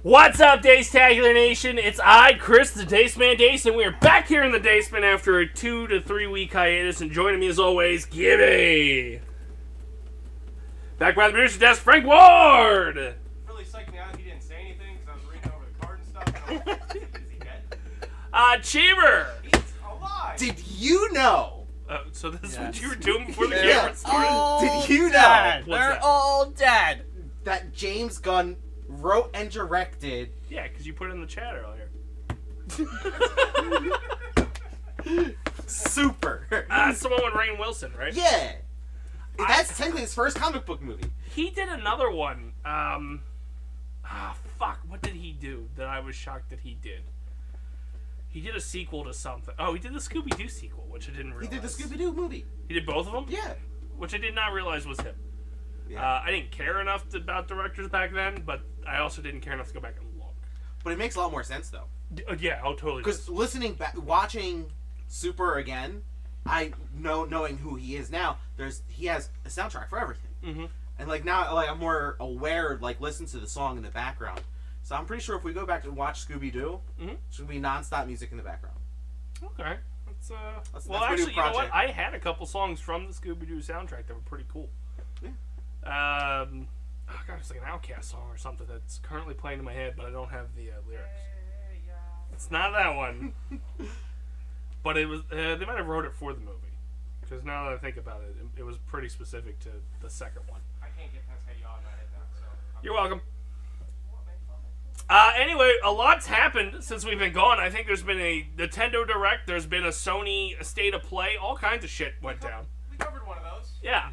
What's up, Dace-tacular Nation? It's I, Chris, the Dace Man Dace, and we're back here in the Dace Man after a 2 to 3 week hiatus, and joining me as always, Gibby! Back by the producer desk, Frank Ward! Really psyched me out he didn't say anything because I was reading over the card and stuff. And I was like, is he dead? Cheever! He's alive! Did you know? So this is what you were doing before the camera started? All Did you know dead. What's They're that? all dead. that James Gunn wrote and directed? Yeah, because you put it in the chat earlier. Super. It's the one with Rainn Wilson, right? Yeah. That's technically his first comic book movie. He did another one. Fuck. What did he do that I was shocked that he did? He did a sequel to something. Oh, he did the Scooby-Doo sequel, which I didn't realize. He did the Scooby-Doo movie. He did both of them? Yeah. Which I did not realize was him. Yeah. I didn't care enough about directors back then, but I also didn't care enough to go back and look. But it makes a lot more sense though. Yeah, oh, totally. Because listening back, watching Super again, knowing who he is now, he has a soundtrack for everything. Mm-hmm. And now, I'm more aware, listen to the song in the background. So I'm pretty sure if we go back and watch Scooby-Doo, it's going to be non-stop music in the background. Okay. That's my new actually, you know what? project. I had a couple songs from the Scooby-Doo soundtrack that were pretty cool. Yeah. Oh god, it's like an Outkast song or something that's currently playing in my head, but I don't have the lyrics. It's not that one. But it was. They might have wrote it for the movie, because now that I think about it, it was pretty specific to the second one. I can't get past how you on my head now, so... You're welcome. Anyway, a lot's happened since we've been gone. I think there's been a Nintendo Direct, there's been a Sony State of Play, all kinds of shit went down. We covered one of those. Yeah.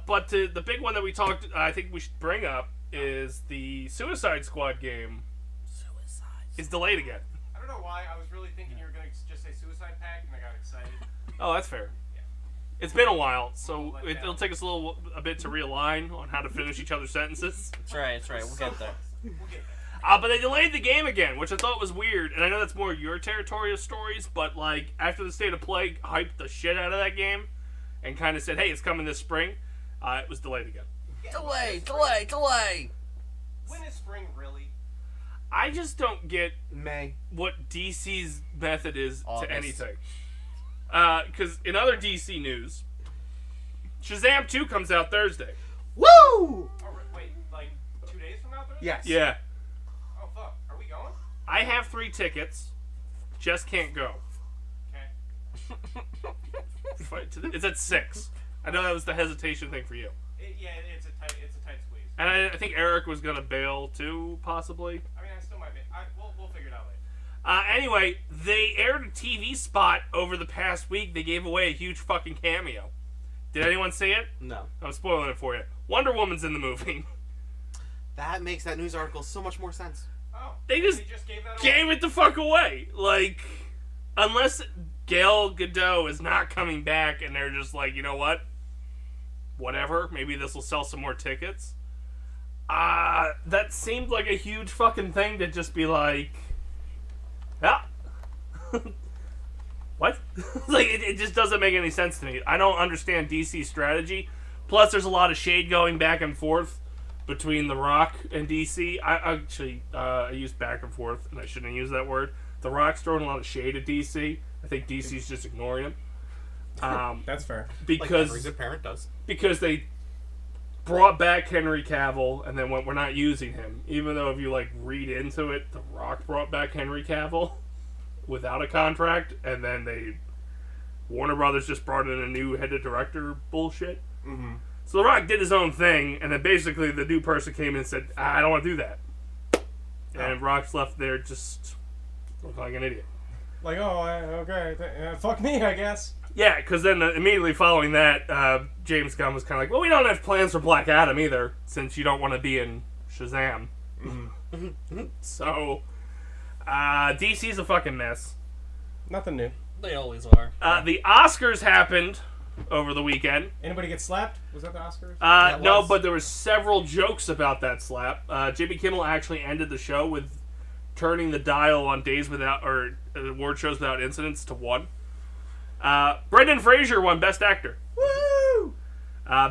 But the big one that we talked, I think we should bring up is the Suicide Squad game. Is delayed again. I don't know why. I was really thinking you were going to just say Suicide Pact, and I got excited. Oh, that's fair. Yeah. It's been a while, so Let it'll down. take us a bit to realign on how to finish each other's sentences. That's right. We'll get there. We'll get there. But they delayed the game again, which I thought was weird. And I know that's more your territory of stories, but after the State of Play hyped the shit out of that game and kind of said, hey, it's coming this spring, it was delayed again. Delay. When is spring really? I just don't get May. what DC's method is August. to anything. Because in other DC news, Shazam 2 comes out Thursday. Woo! Oh, wait, 2 days from now, Thursday? Yes. Yeah. Oh, fuck. Are we going? I have 3 tickets. Just can't go. Okay. It's at 6. I know that was the hesitation thing for you. It's a tight squeeze. And I think Eric was going to bail too, possibly. I mean, I still might be. We'll figure it out later. Anyway, they aired a TV spot over the past week. They gave away a huge fucking cameo. Did anyone see it? No. I'm spoiling it for you. Wonder Woman's in the movie. That makes that news article so much more sense. Oh. They just gave that Gave it the fuck away. Unless Gal Gadot is not coming back and they're just like, you know what? Whatever. Maybe this will sell some more tickets. That seemed like a huge fucking thing to just be like, yeah. What? It just doesn't make any sense to me. I don't understand DC's strategy. Plus, there's a lot of shade going back and forth between The Rock and DC. I used back and forth, and I shouldn't have used that word. The Rock's throwing a lot of shade at DC. I think DC's just ignoring him. That's fair. Because every good parent does. Because they brought back Henry Cavill and then went, we're not using him. Even though if you read into it, The Rock brought back Henry Cavill without a contract, and then Warner Brothers just brought in a new head of director bullshit. Mm-hmm. So The Rock did his own thing, and then basically the new person came in and said, I don't want to do that. And Rock's left there just looking like an idiot. Fuck me, I guess. Yeah, because then immediately following that, James Gunn was kind of like, well, we don't have plans for Black Adam either, since you don't want to be in Shazam. Mm-hmm. So, DC's a fucking mess. Nothing new. They always are. The Oscars happened over the weekend. Anybody get slapped? Was that the Oscars? No, was. but there were several jokes about that slap. Jimmy Kimmel actually ended the show with turning the dial on award shows without incidents to 1. Brendan Fraser won Best Actor. Woo!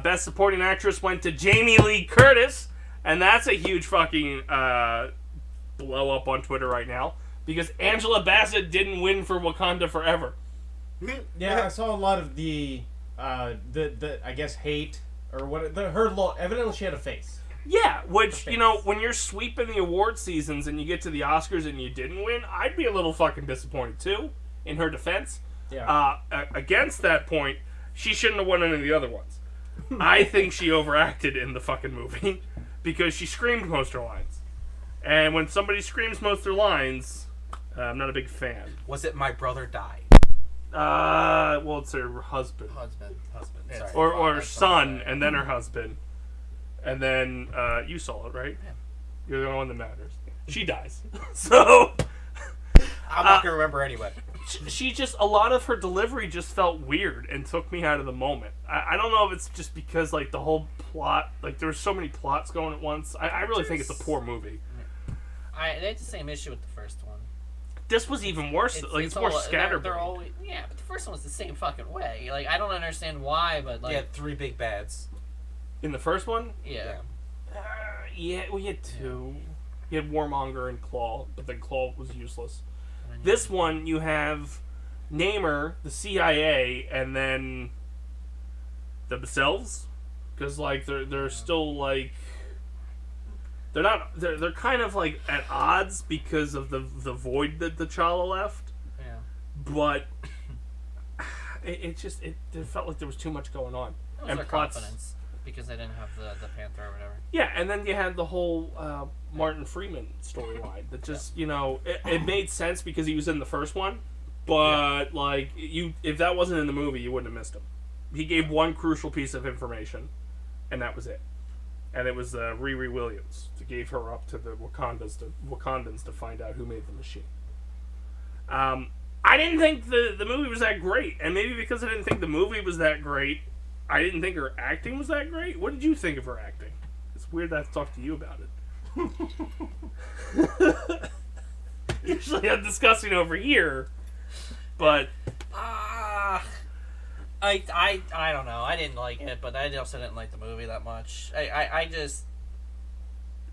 Best Supporting Actress went to Jamie Lee Curtis, and that's a huge fucking blow up on Twitter right now because Angela Bassett didn't win for Wakanda Forever. Yeah, I saw a lot of the I guess hate or what evidently she had a face. Yeah, which, you know, when you're sweeping the award seasons and you get to the Oscars and you didn't win, I'd be a little fucking disappointed too, in her defense. Yeah. Against that point, she shouldn't have won any of the other ones. I think she overacted in the fucking movie because she screamed most of her lines. And when somebody screams most of their lines, I'm not a big fan. Was it My Brother Died? Well, it's her husband. Husband. Sorry. Or son, and then her husband. And then, you saw it, right? Yeah. You're the only one that matters. She dies. So, I'm not gonna remember anyway. she just, a lot of her delivery just felt weird and took me out of the moment. I don't know if it's just because, like, the whole plot, like, there were so many plots going at once. I really think it's a poor movie. It's the same issue with the first one. This was even worse. It's more scatterbrained. They're always, but the first one was the same fucking way. Like, I don't understand why, but like, You had 3 big bads. In the first one? yeah. Yeah, we had 2. You had Warmonger and Claw, but then Claw was useless. This one, you have Namor, the CIA, and then themselves, because like they're still like they're kind of like at odds because of the void that T'Challa left. Yeah. But it felt like there was too much going on. That was And their plots- confidence because they didn't have the Panther or whatever. Yeah, and then you had the whole Martin Freeman storyline that just, you know, it made sense because he was in the first one, but like if that wasn't in the movie, you wouldn't have missed him. He gave one crucial piece of information, and that was it. And it was Riri Williams that gave her up to the Wakandans to find out who made the machine. I didn't think the movie was that great, and maybe because I didn't think the movie was that great, I didn't think her acting was that great. What did you think of her acting? It's weird that I have to talk to you about it. Usually I'm discussing over here, but I don't know. I didn't like it, but I also didn't like the movie that much. I just.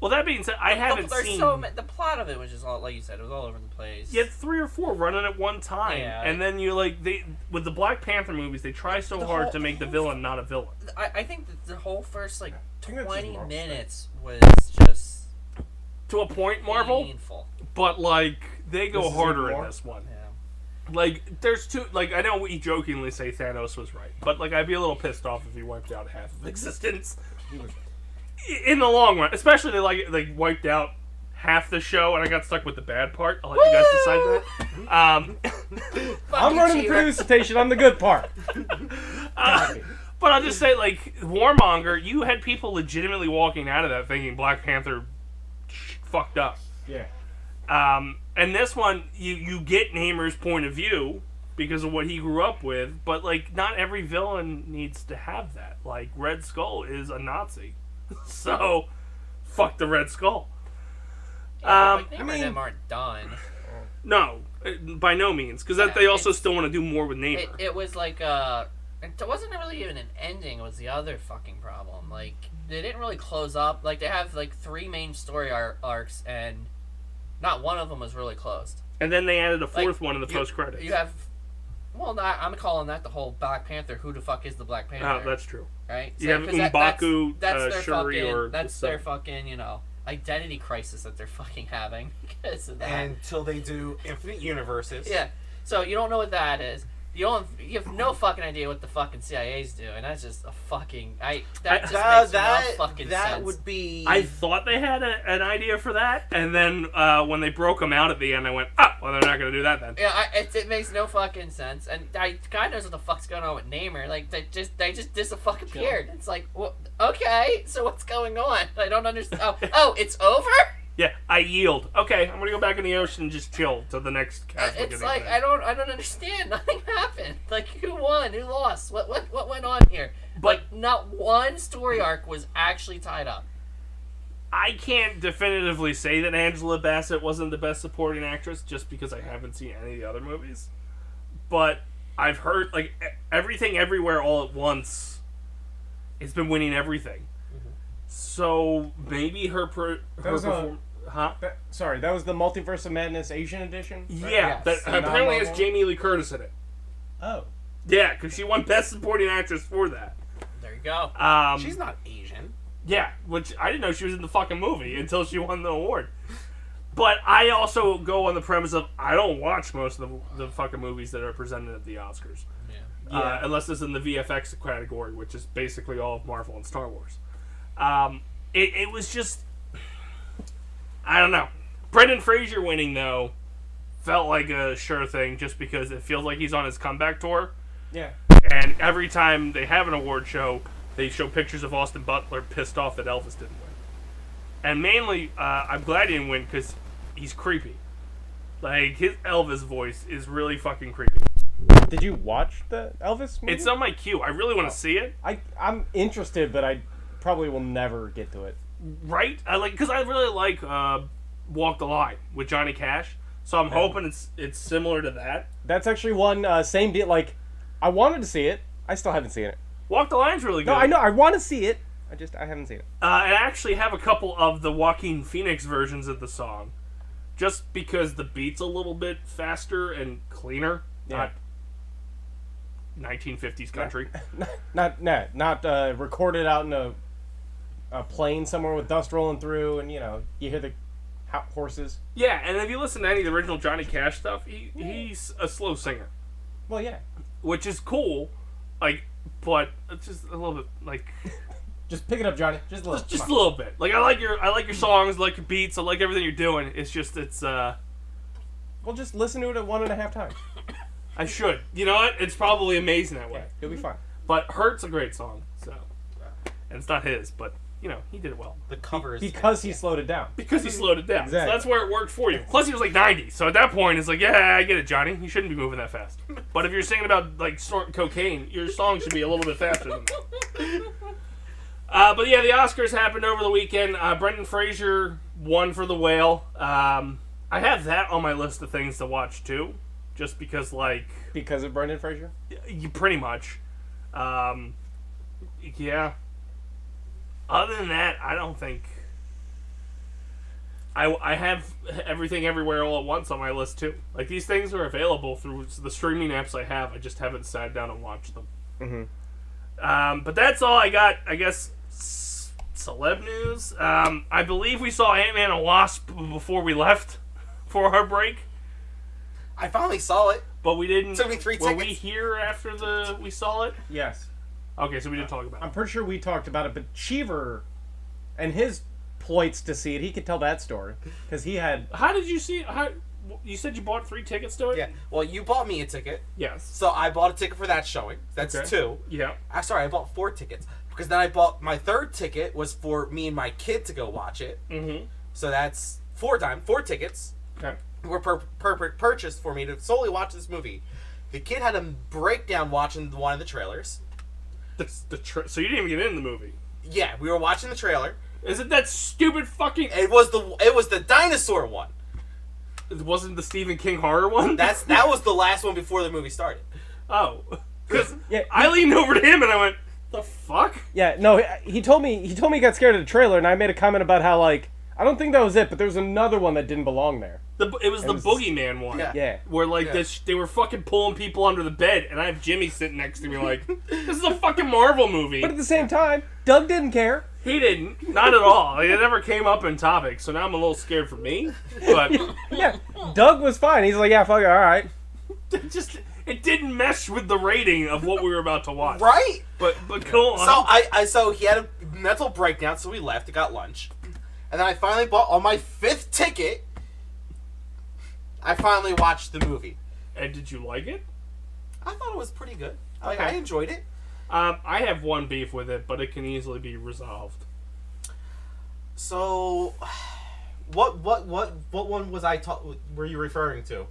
well, that being said, I haven't There's seen. the plot of it was just all, like you said, it was all over the place. You had 3 or 4 running at one time, Yeah. and then you with the Black Panther movies, they try so hard to make the villain not a villain. I think that the whole first like think that's 20 just Marvel. minutes was just To a point, Marvel, painful. but like they go This is harder even in more? this one. Yeah. Like, there's 2... Like, I know we jokingly say Thanos was right, but, like, I'd be a little pissed off if he wiped out half of existence. In the long run. Especially, they wiped out half the show, and I got stuck with the bad part. I'll let you guys decide that. I'm running the producer station. I'm the good part. But I'll just say, like, Warmonger, you had people legitimately walking out of that thinking Black Panther fucked up. Yeah. And this one, you get Namor's point of view because of what he grew up with, but, like, not every villain needs to have that. Like, Red Skull is a Nazi. So, fuck the Red Skull. Yeah, but, like, Namor and them aren't done. No, by no means, because Yeah, they also it's- still want to do more with Namor. It was like it wasn't really even an ending. It was the other fucking problem. Like they didn't really close up. Like they have like 3 main story arcs, and not one of them was really closed. And then they added a 4th Like, one in the post-credits. You have, well, I'm calling that the whole Black Panther. Who the fuck is the Black Panther? Oh, that's true. right. You have 'cause M'Baku, that's their Shuri, fucking, or that's the their son. fucking identity crisis that they're fucking having because of that. Until they do Infinite Universes. Yeah. So you don't know what that is. You have no fucking idea what the fucking CIA's do, and that's just a fucking that just makes no fucking that sense. would be. I thought they had an idea for that, and then when they broke them out at the end, I went, well, they're not going to do that then. Yeah, it makes no fucking sense, and God knows what the fuck's going on with Namor. Like they just disappeared. It's like, well, okay, so what's going on? I don't understand. Oh, it's over. Yeah, I yield. Okay, I'm gonna go back in the ocean and just chill till the next cast. It's like I don't understand. Nothing happened. Like who won? Who lost? What went on here? But Like not one story arc was actually tied up. I can't definitively say that Angela Bassett wasn't the best supporting actress just because I haven't seen any of the other movies. But I've heard like Everything Everywhere All at Once. It's been winning everything. So maybe her That was perform- Huh? Sorry, that was the Multiverse of Madness Asian edition? Right? Yeah, Yes. that So apparently has non-Marvel? Jamie Lee Curtis in it. Oh. Yeah, because she won Best Supporting Actress for that. There you go. She's not Asian. Yeah, which I didn't know she was in the fucking movie until she won the award. But I also go on the premise of I don't watch most of the fucking movies that are presented at the Oscars. Yeah. Unless it's in the VFX category, which is basically all of Marvel and Star Wars. It was just... I don't know. Brendan Fraser winning, though, felt like a sure thing just because it feels like he's on his comeback tour. Yeah. And every time they have an award show, they show pictures of Austin Butler pissed off that Elvis didn't win. And mainly, I'm glad he didn't win because he's creepy. Like, his Elvis voice is really fucking creepy. Did you watch the Elvis movie? It's on my queue. I really want to see it. I'm interested, but I probably will never get to it. Right? Because I really like Walk the Line with Johnny Cash. So I'm hoping it's similar to that. That's actually one same deal. Like, I wanted to see it. I still haven't seen it. Walk the Line's really good. No, I know. I want to see it. I haven't seen it. I actually have a couple of the Joaquin Phoenix versions of the song. Just because the beat's a little bit faster and cleaner. Yeah. Not 1950s country. Not recorded out in a plane somewhere with dust rolling through, and you hear the horses. Yeah, and if you listen to any of the original Johnny Cash stuff, he's a slow singer. Well, yeah. Which is cool, but it's just a little bit Just pick it up, Johnny. Just a little. just a little bit. I like your songs, I like your beats, I like everything you're doing. It's just Well, just listen to it at 1.5 times. I should. You know what? It's probably amazing that way. Yeah, you'll be fine. But Hurt's a great song, so and it's not his, but he did it well. The cover is Because he slowed it down. Because he slowed it down. Exactly. So that's where it worked for you. Plus he was 90, so at that point it's yeah, I get it, Johnny. You shouldn't be moving that fast. But if you're singing about snorting cocaine, your song should be a little bit faster than that. But yeah, the Oscars happened over the weekend. Brendan Fraser won for The Whale. I have that on my list of things to watch too, just because Because of Brendan Fraser? you pretty much. Yeah. Other than that, I don't think. I have Everything Everywhere All at Once on my list too. These things are available through the streaming apps I have. I just haven't sat down and watched them. Mm-hmm. But that's all I got. I guess celeb news. I believe we saw Ant-Man and Wasp before we left for our break, I finally saw it. but we didn't. Took me 3 Were we tickets. here after we saw it? Yes. Okay, so we didn't talk about it. I'm pretty sure we talked about it, but Cheever and his ploits to see it, he could tell that story. Because he had... How did you see it? You said you bought 3 tickets to it? Yeah. Well, you bought me a ticket, Yes. so I bought a ticket for that showing. That's Okay. 2. Yeah. Sorry, I bought 4 tickets because then I bought my 3rd ticket was for me and my kid to go watch it. Mm-hmm. So that's 4 tickets Okay. were purchased for me to solely watch this movie. The kid had a breakdown watching one of the trailers. So you didn't even get in the movie. Yeah, we were watching the trailer. Is it that stupid fucking... It was the dinosaur one. It wasn't the Stephen King horror one? That was the last one before the movie started. Oh. Because Yeah, I leaned over to him and I went, the fuck? Yeah, no, he told me he got scared of the trailer, and I made a comment about how, I don't think that was it, but there was another one that didn't belong there. It was the Boogeyman one. Yeah. Yeah. Where, Yeah. they were fucking pulling people under the bed, and I have Jimmy sitting next to me this is a fucking Marvel movie. But at the same time, Doug didn't care. He didn't. Not at all. It never came up in topic, so now I'm a little scared for me. But Yeah, Doug was fine. He's like, yeah, fuck it, all right. it didn't mesh with the rating of what we were about to watch. Right? But go on. So he had a mental breakdown, so we left and got lunch. And then I finally bought on my 5th ticket. I finally watched the movie. And did you like it? I thought it was pretty good. Okay. I enjoyed it. I have one beef with it, but it can easily be resolved. So, what one was were you referring to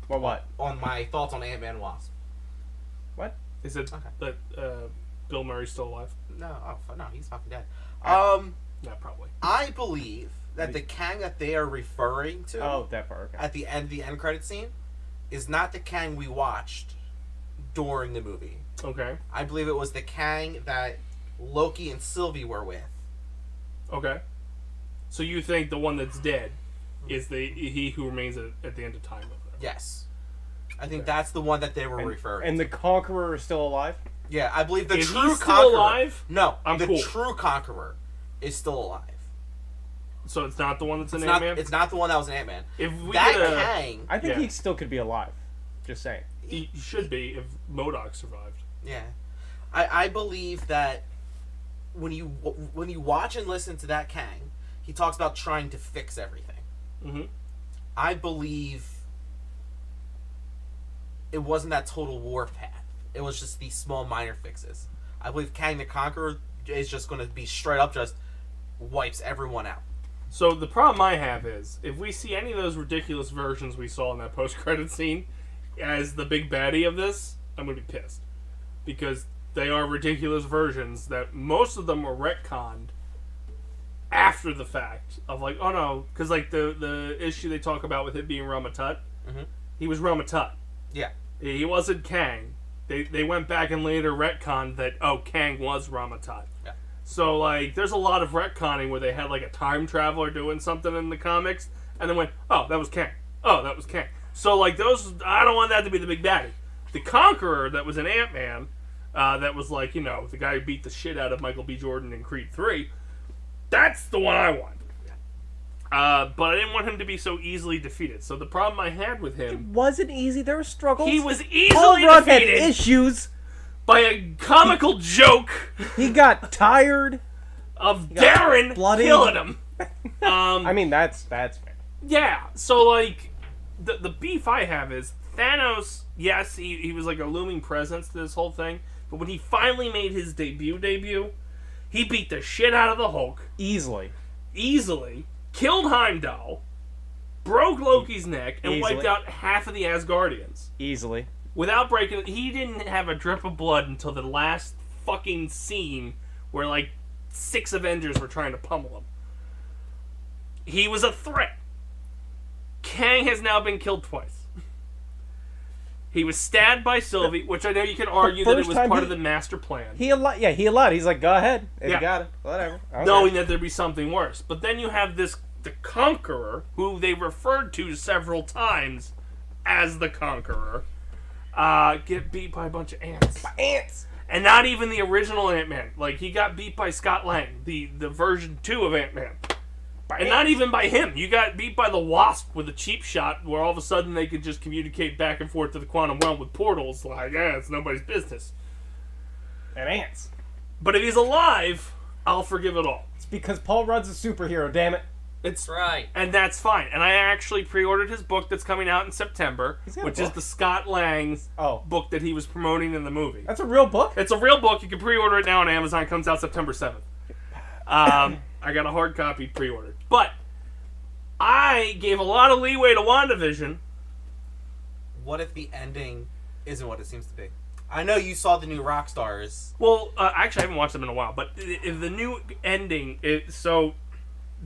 Well, what? on my thoughts on Ant-Man and Wasp? What? Is it Okay. that Bill Murray's still alive? No, no, he's fucking dead. Yeah, probably. I believe that the Kang that they are referring to Oh, that part, okay. at the end credit scene is not the Kang we watched during the movie. Okay. I believe it was the Kang that Loki and Sylvie were with. Okay. So you think the one that's dead is he who remains at the end of time? Yes. I think that's the one that they were referring And to. the Conqueror is still alive? Yeah, I believe the Is true he still Conqueror... alive? No, the cool. true Conqueror is still alive. So it's not the one that's in It's not, Ant-Man? it's not the one that was in Ant-Man. If we That get a... Kang... I think Yeah. he still could be alive. Just saying. He should be if MODOK survived. Yeah. I believe that when you watch and listen to that Kang, he talks about trying to fix everything. Mm-hmm. I believe it wasn't that total war path. It was just these small minor fixes. I believe Kang the Conqueror is just going to be straight up just wipes everyone out. So the problem I have is, if we see any of those ridiculous versions we saw in that post-credit scene as the big baddie of this, I'm going to be pissed. Because they are ridiculous versions that most of them were retconned after the fact. Of like, oh no, because like the issue they talk about with it being Ramatut, he was Ramatut. Yeah. He wasn't Kang. They went back and later retconned that, oh, Kang was Ramatut. Yeah. So, like, there's a lot of retconning where they had, like, a time traveler doing something in the comics, and then went, oh, that was Kang. Oh, that was Kang. So, like, those, I don't want that to be the big baddie. The Conqueror that was in Ant-Man, that was, like, you know, the guy who beat the shit out of Michael B. Jordan in Creed 3, that's the one I want. But I didn't want him to be so easily defeated. So the problem I had with him... Wasn't easy. There were struggles. He was Paul easily Rudd had defeated issues. by a comical joke He got tired. of got Darren bloody. killing him. I mean, that's fair. Yeah, so, like, the beef I have is Thanos, yes, he was like a looming presence to this whole thing, but when he finally made his debut, he beat the shit out of the Hulk. Easily. Killed Heimdall, broke Loki's neck, and Easily. wiped out half of the Asgardians. Easily. Without breaking... He didn't have a drip of blood until the last fucking scene where, like, 6 Avengers were trying to pummel him. He was a threat. Kang has now been killed twice. He was stabbed by Sylvie, which I know you could argue that it first was time part of the master plan. He allowed. He's like, go ahead. If Yeah. you got it. Whatever. I don't Knowing care. that there'd be something worse. But then you have the Conqueror, who they referred to several times as the Conqueror, get beat by a bunch of ants. Ants. And not even the original Ant-Man. Like, he got beat by Scott Lang, the version 2 of Ant-Man. And not even by him. You got beat by the Wasp with a cheap shot where all of a sudden they could just communicate back and forth to the quantum realm with portals. Like, yeah, it's nobody's business. And ants. But if he's alive, I'll forgive it all. It's because Paul Rudd's a superhero, damn it. It's Right. And that's fine. And I actually pre-ordered his book that's coming out in September, He's got a which is book? the Scott Lang Oh. book that he was promoting in the movie. That's a real book? It's a real book. You can pre-order it now on Amazon. It comes out September 7th. I got a hard copy pre-ordered. But I gave a lot of leeway to WandaVision. What if the ending isn't what it seems to be? I know you saw the new Rockstars. Well, actually, I haven't watched them in a while. But if the new ending is... So,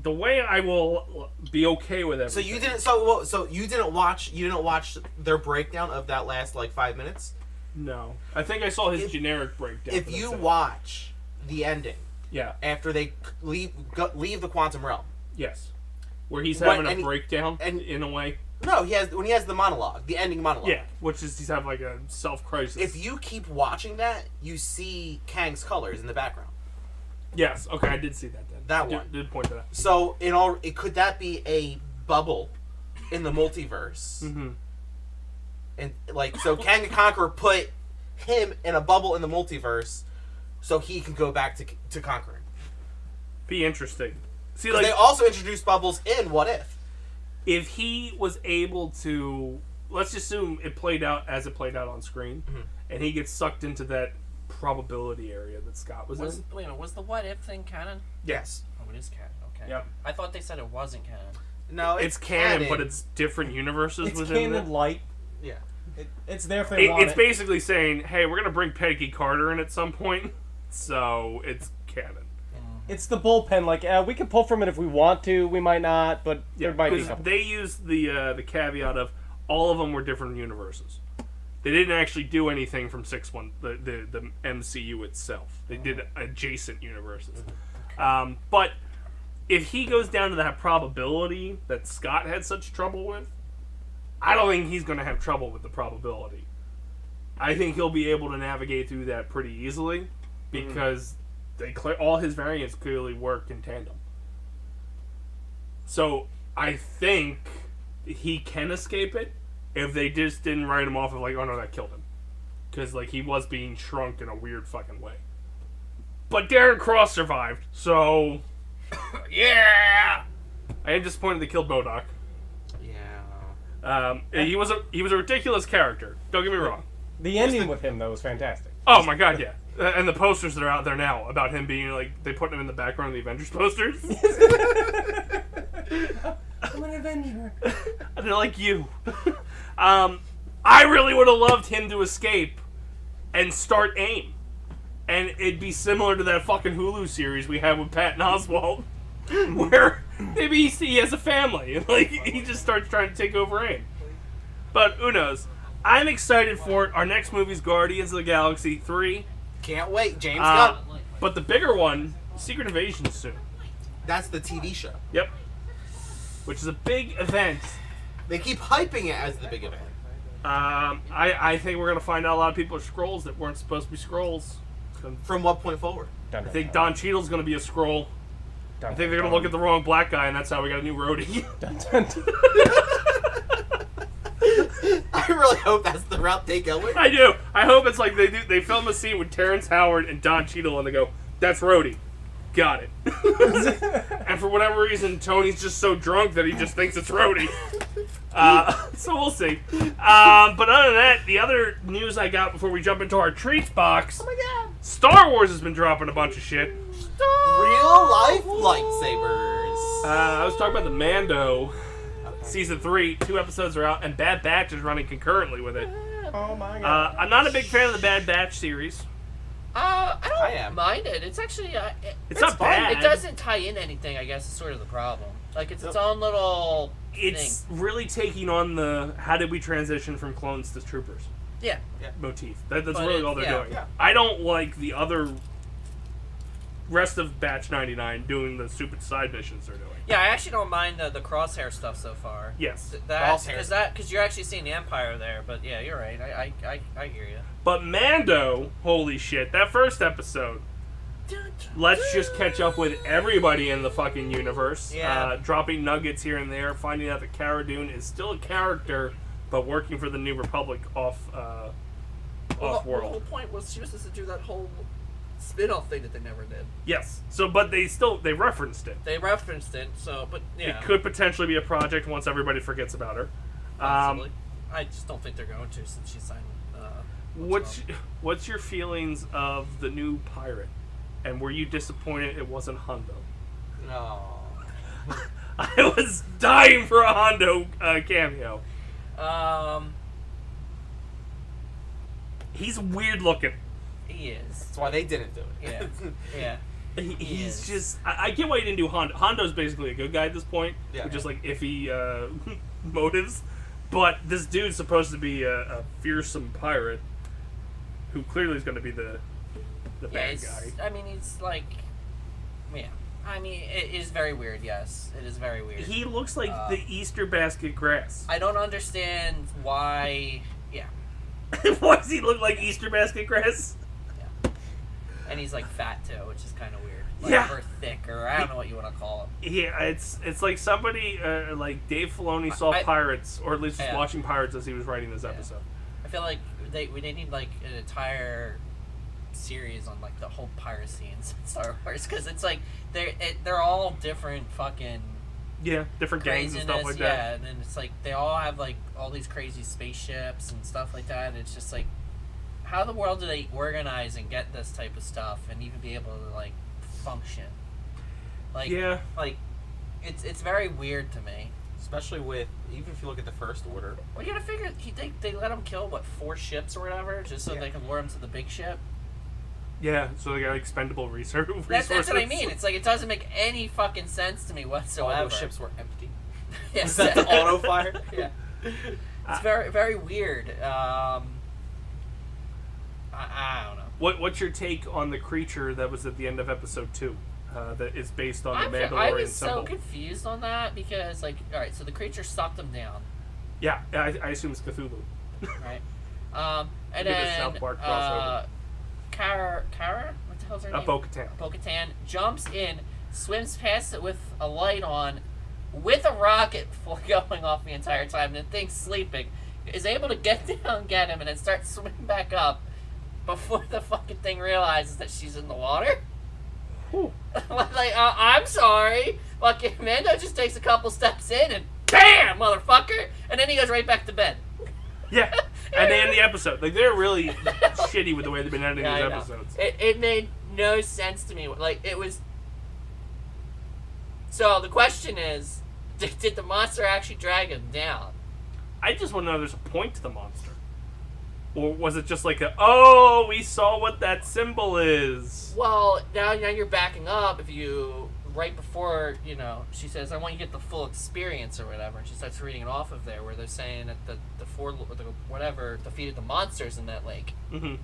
the way I will be okay with everything... So you didn't watch their breakdown of that last, like, 5 minutes? No. I think I saw his generic breakdown. If but you that's it. watch the ending Yeah. after they leave the quantum realm, Yes. Where he's Right, having and a he- breakdown, and- in a way. no, when he has the monologue, the ending monologue. Yeah, which is he's having like a self-crisis. If you keep watching that, you see Kang's colors in the background. Yes, okay, I did see that then. That Did- one. Did point that out. So could that be a bubble in the multiverse? Mm-hmm. And like, so Kang the Conqueror put him in a bubble in the multiverse, so he can go back to conquering. Be interesting. See, 'Cause like, they also introduced bubbles in What If. if he was able to, let's just assume it played out as it played out on screen, and he gets sucked into that probability area that Scott was in. Wait a minute, was the what if thing canon? Yes. Oh, it is canon. Okay. Yep. I thought they said it wasn't canon. No, It's canon, but it's different universes It's within canon it. light. yeah. It's there if they want It's it. basically saying, hey, we're going to bring Peggy Carter in at some point, so it's canon. It's the bullpen. Like, we can pull from it if we want to. We might not, but Yeah, there might be because something. they used the caveat of all of them were different universes. They didn't actually do anything from the MCU itself. They did adjacent universes. But if he goes down to that probability that Scott had such trouble with, I don't think he's going to have trouble with the probability. I think he'll be able to navigate through that pretty easily because all his variants clearly work in tandem. So I think he can escape it if they just didn't write him off of like, oh no, that killed him. Because like he was being shrunk in a weird fucking way. But Darren Cross survived, so yeah. I am disappointed they killed Bodok. Yeah. He was a ridiculous character. Don't get me wrong. The ending with him though was fantastic. Oh my god, yeah. And the posters that are out there now about him being like they put him in the background of the Avengers posters. I'm an Avenger. And they're like you. I really would have loved him to escape and start AIM. And it'd be similar to that fucking Hulu series we had with Patton Oswalt, where maybe he has a family and like he just starts trying to take over AIM. But who knows? I'm excited for it. Our next movie's Guardians of the Galaxy 3. Can't wait. James Gunn. But the bigger one, Secret Invasion soon. That's the TV show. Yep. Which is a big event. They keep hyping it as the big event. I think we're going to find out a lot of people are Skrulls that weren't supposed to be Skrulls. From what point forward? I think Don Cheadle's going to be a Skrull. I think they're going to look at the wrong black guy, and that's how we got a new roadie. I really hope that's the route they go with. I do. I hope it's like they film a scene with Terrence Howard and Don Cheadle, and they go, that's Rhodey. Got it. And for whatever reason, Tony's just so drunk that he just thinks it's Rhodey. So we'll see. But other than that, the other news I got before we jump into our treats box. Oh my god. Star Wars has been dropping a bunch of shit. Real life lightsabers. I was talking about the Mando. Season 3, 2 episodes are out, and Bad Batch is running concurrently with it. Oh my god. I'm not a big fan of the Bad Batch series. I I don't am. mind it. It's actually It's not fun. bad. It doesn't tie in anything. I guess is sort of the problem. Like it's its own little It's thing. really taking on the how did we transition from clones to troopers Yeah. motif. That's But really all they're doing. yeah. I don't like the other rest of Batch 99 doing the stupid side missions they're doing. Yeah, I actually don't mind the crosshair stuff so far. Yes. Because you're actually seeing the Empire there. But yeah, you're right. I hear you. But Mando, holy shit, that first episode. Let's just catch up with everybody in the fucking universe. Yeah. Dropping nuggets here and there, finding out that Cara Dune is still a character, but working for the New Republic off The whole world. point was she was supposed to do that whole spin-off thing that they never did. Yes. So, but they referenced it. They referenced it, so but yeah. It could potentially be a project once everybody forgets about her. Possibly. I just don't think they're going to since she signed. What's your feelings of the new pirate? And were you disappointed it wasn't Hondo? No. I was dying for a Hondo cameo. He's weird looking. He is. That's why they didn't do it. Yeah. Yeah. He's is. just. I get why he didn't do Hondo. Hondo's basically a good guy at this point, Yeah. with just like iffy motives. But this dude's supposed to be a fearsome pirate who clearly is going to be the bad guy. I mean, he's like, yeah. I mean, it is very weird. Yes, it is very weird. He looks like the Easter basket grass. I don't understand why. Yeah. Why does he look like Easter basket grass? And he's like fat too, which is kind of weird. Like, Yeah. or thick, or I don't know what you want to call it. Yeah, it's like somebody like Dave Filoni saw Pirates, or at least was Yeah. watching Pirates as he was writing this episode. I feel like they need like an entire series on like the whole piracy in Star Wars, because it's like they're all different fucking Yeah, different gangs and stuff like that. Yeah, and then it's like they all have like all these crazy spaceships and stuff like that. And it's just like, how in the world do they organize and get this type of stuff and even be able to like function? Like, Yeah. like it's very weird to me. Especially with, even if you look at the First Order. Well, you gotta figure they let him kill what 4 ships or whatever just so they can lure him to the big ship. Yeah, so they got expendable resources. That's what I mean. It's like it doesn't make any fucking sense to me whatsoever. All those ships were empty. Yes. Was that the auto fire? Yeah. It's very, very weird. I don't know. What's your take on the creature that was at the end of episode 2? that is based on the I Mandalorian was symbol. so confused on that because, like, all right, so the creature sucked him down, Yeah, I assume it's Cthulhu. right? And Give us then South Park crossover. Kara, what the hell's her name? Bo-Katan. Bo-Katan jumps in, swims past it with a light on, with a rocket going off the entire time, and the thing's sleeping, is able to get down, get him, and then start swimming back up before the fucking thing realizes that she's in the water. Like, I'm sorry. Fucking Mando just takes a couple steps in and BAM, motherfucker! And then he goes right back to bed. Yeah, and they end the episode. Like, they're really shitty with the way they've been ending Yeah, these I know. episodes. It made no sense to me. Like, it was... So, the question is, did the monster actually drag him down? I just want to know if there's a point to the monster. Or was it just like oh, we saw what that symbol is? Well, now you're backing up. If you... Right before, she says, I want you to get the full experience or whatever, and she starts reading it off of there, where they're saying that the whatever defeated the monsters in that lake. Mm-hmm.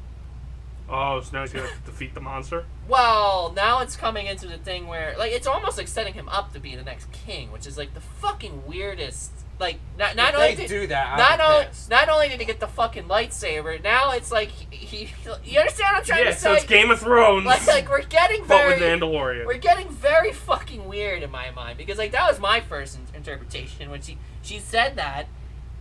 Oh, so now he's gonna defeat the monster? Well, now it's coming into the thing where, like, it's almost like setting him up to be the next king, which is like the fucking weirdest. Like, not If only they did, do that, not only did he get the fucking lightsaber, now it's like he you understand what I'm trying Yeah, to say? so it's Game of Thrones, like we're getting but very with Mandalorian. we're getting very fucking weird in my mind, because like that was my first interpretation when she said that.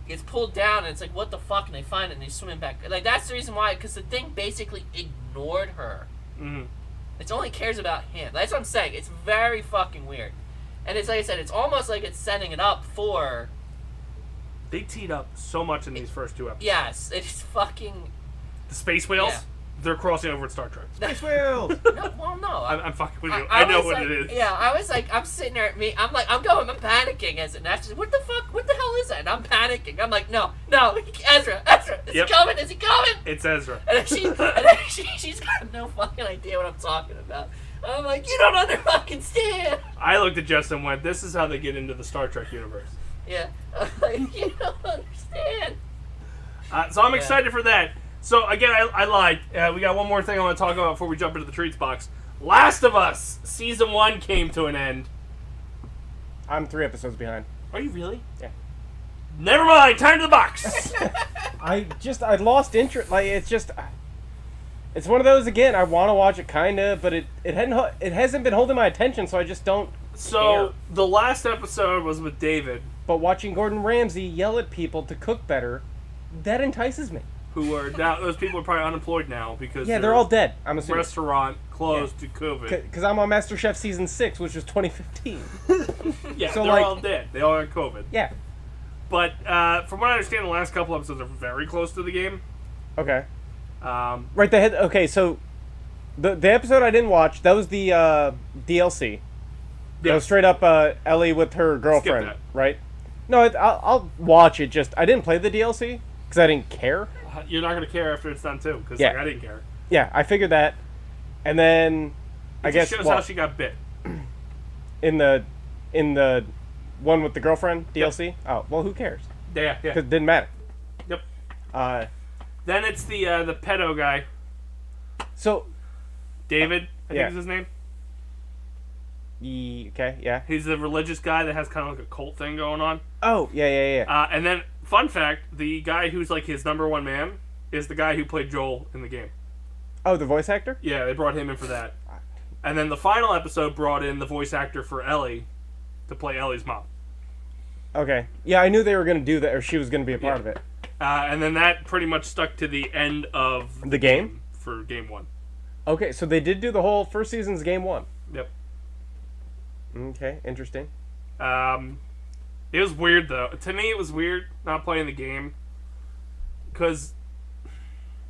Gets pulled down and it's like, what the fuck, and they find it and they swim back. Like, that's the reason why, because the thing basically ignored her. Mm-hmm. It only cares about him. That's what I'm saying. It's very fucking weird. And it's like I said, it's almost like it's setting it up for... They teed up so much in these first two episodes. Yes, it's fucking... The space whales, Yeah. they're crossing over at Star Trek. Space whales! No, well, no. I'm fucking with you. I know was what like, it is. Yeah, I was like, I'm sitting there I'm panicking as an actress. What the fuck? What the hell is that? And I'm panicking. I'm like, no, Ezra, is Yep. he coming? Is he coming? It's Ezra. And then she's got no fucking idea what I'm talking about. I'm like, you don't understand. I looked at Jess and went, this is how they get into the Star Trek universe. Yeah, I'm like, you don't understand. So I'm Yeah. excited for that. So again, I lied. We got one more thing I want to talk about before we jump into the treats box. Last of Us season 1 came to an end. I'm 3 episodes behind. Are you really? Yeah. Never mind. Time to the box. I lost interest. Like, it's one of those again. I want to watch it, kinda, but it hasn't been holding my attention, so I just don't. So the last episode was with David, But watching Gordon Ramsay yell at people to cook better, that entices me. who are now those people are probably unemployed now because Yeah, their they're all dead. I'm assuming. restaurant closed to COVID. Because I'm on MasterChef season 6, which was 2015. Yeah, So, they're like- all dead. They all got COVID. Yeah. But from what I understand, the last couple episodes are very close to the game. Okay. Right. Okay, so the episode I didn't watch, that was the DLC. That was straight up Ellie with her girlfriend, that. right? No, I'll watch it. Just I didn't play the DLC because I didn't care. You're not gonna care after it's done too, because Yeah. I didn't care. Yeah, I figured that, and then I It guess just shows how she got bit. in the one with the girlfriend DLC. Oh well, who cares? Yeah. Because it didn't matter. Yep. Then it's the pedo guy, so David. I yeah. think is his name. Okay, yeah. He's the religious guy that has kind of like a cult thing going on. Oh yeah. And then, fun fact: the guy who's like his number one man is the guy who played Joel in the game. Oh, the voice actor. Yeah, they brought him in for that. And then the final episode brought in the voice actor for Ellie to play Ellie's mom. Okay. Yeah, I knew they were gonna do that, or she was gonna be a part Yeah. of it. And then that pretty much stuck to the end of The game? for game 1. Okay, so they did do the whole first season's game 1. Yep. Okay, interesting. It was weird though. To me, it was weird not playing the game. Because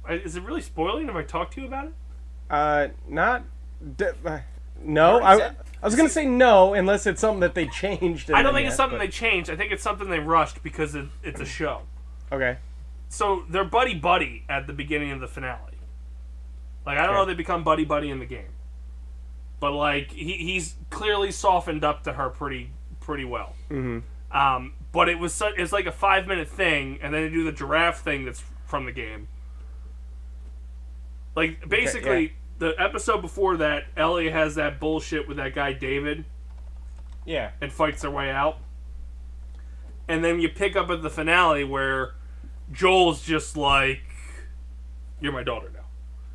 is it really spoiling if I talk to you about it? Not. No, I was gonna say no, unless it's something that they changed. I don't think it's something they changed. I think it's something they rushed because it's a show. Okay. So they're buddy at the beginning of the finale. Like I don't know if they become buddy in the game, but like he's clearly softened up to her pretty well. Mm-hmm. But it's like a 5-minute thing, and then they do the giraffe thing that's from the game. Like basically, the episode before that, Ellie has that bullshit with that guy David Yeah. and fights their way out. And then you pick up at the finale where Joel's just like, "You're my daughter now."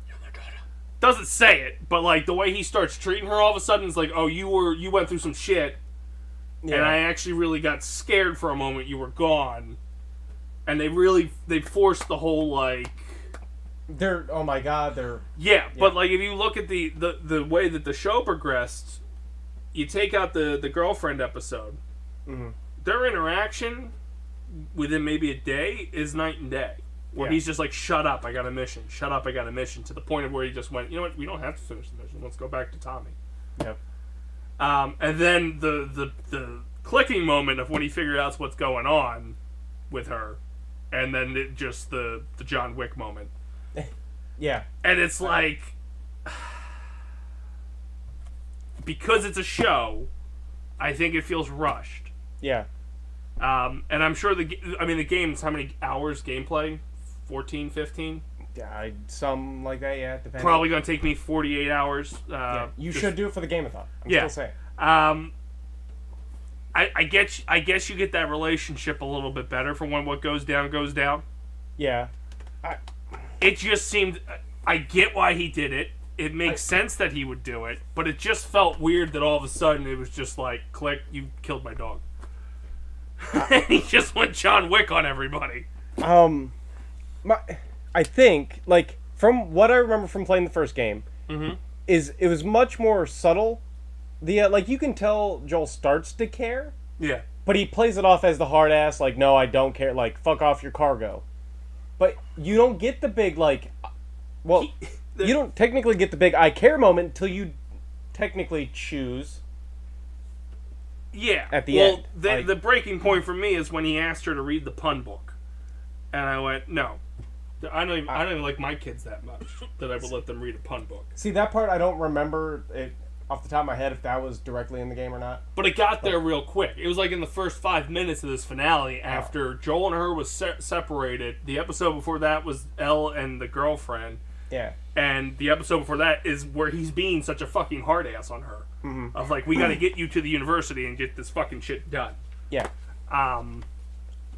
You're my daughter. Doesn't say it, but like the way he starts treating her all of a sudden is like, "Oh, you went through some shit, Yeah. and I actually really got scared for a moment. You were gone." And they forced the whole like, They're, oh my god, they're... yeah. But like if you look at the way that the show progressed, you take out the girlfriend episode, Mhm. their interaction within maybe a day is night and day. Where Yeah. he's just like, "Shut up, I got a mission. Shut up, I got a mission." To the point of where he just went, "You know what? We don't have to finish the mission. Let's go back to Tommy." Yep. And then the clicking moment of when he figured out what's going on with her, and then the John Wick moment. Yeah. And it's like, because it's a show, I think it feels rushed. Yeah. And I'm sure the game's how many hours gameplay? 14, 15? Yeah, some like that, yeah. Depending. Probably going to take me 48 hours. Yeah. You just- should do it for the game-a-thon. I'm Yeah. still saying. I guess you get that relationship a little bit better for when what goes down goes down. Yeah. It just seemed, I get why he did it. It makes sense that he would do it, but it just felt weird that all of a sudden it was just like, click, you killed my dog. And he just went John Wick on everybody. I think, like, from what I remember from playing the first game, is it was much more subtle. Like, you can tell Joel starts to care, Yeah. but he plays it off as the hard ass, like, no, I don't care, like, fuck off your cargo. But you don't get the big, like, well, you don't technically get the big I care moment until you technically choose. Yeah. At the end, The breaking point for me is when he asked her to read the pun book. And I went, no. I don't even like my kids that much that I would let them read a pun book. See, that part I don't remember it off the top of my head if that was directly in the game or not. But it got there real quick. It was like in the first 5 minutes of this finale after Joel and her was separated. The episode before that was Elle and the girlfriend. Yeah. And the episode before that is where he's being such a fucking hard ass on her. Mm-hmm. Of like, we gotta get you to the university and get this fucking shit done. Yeah.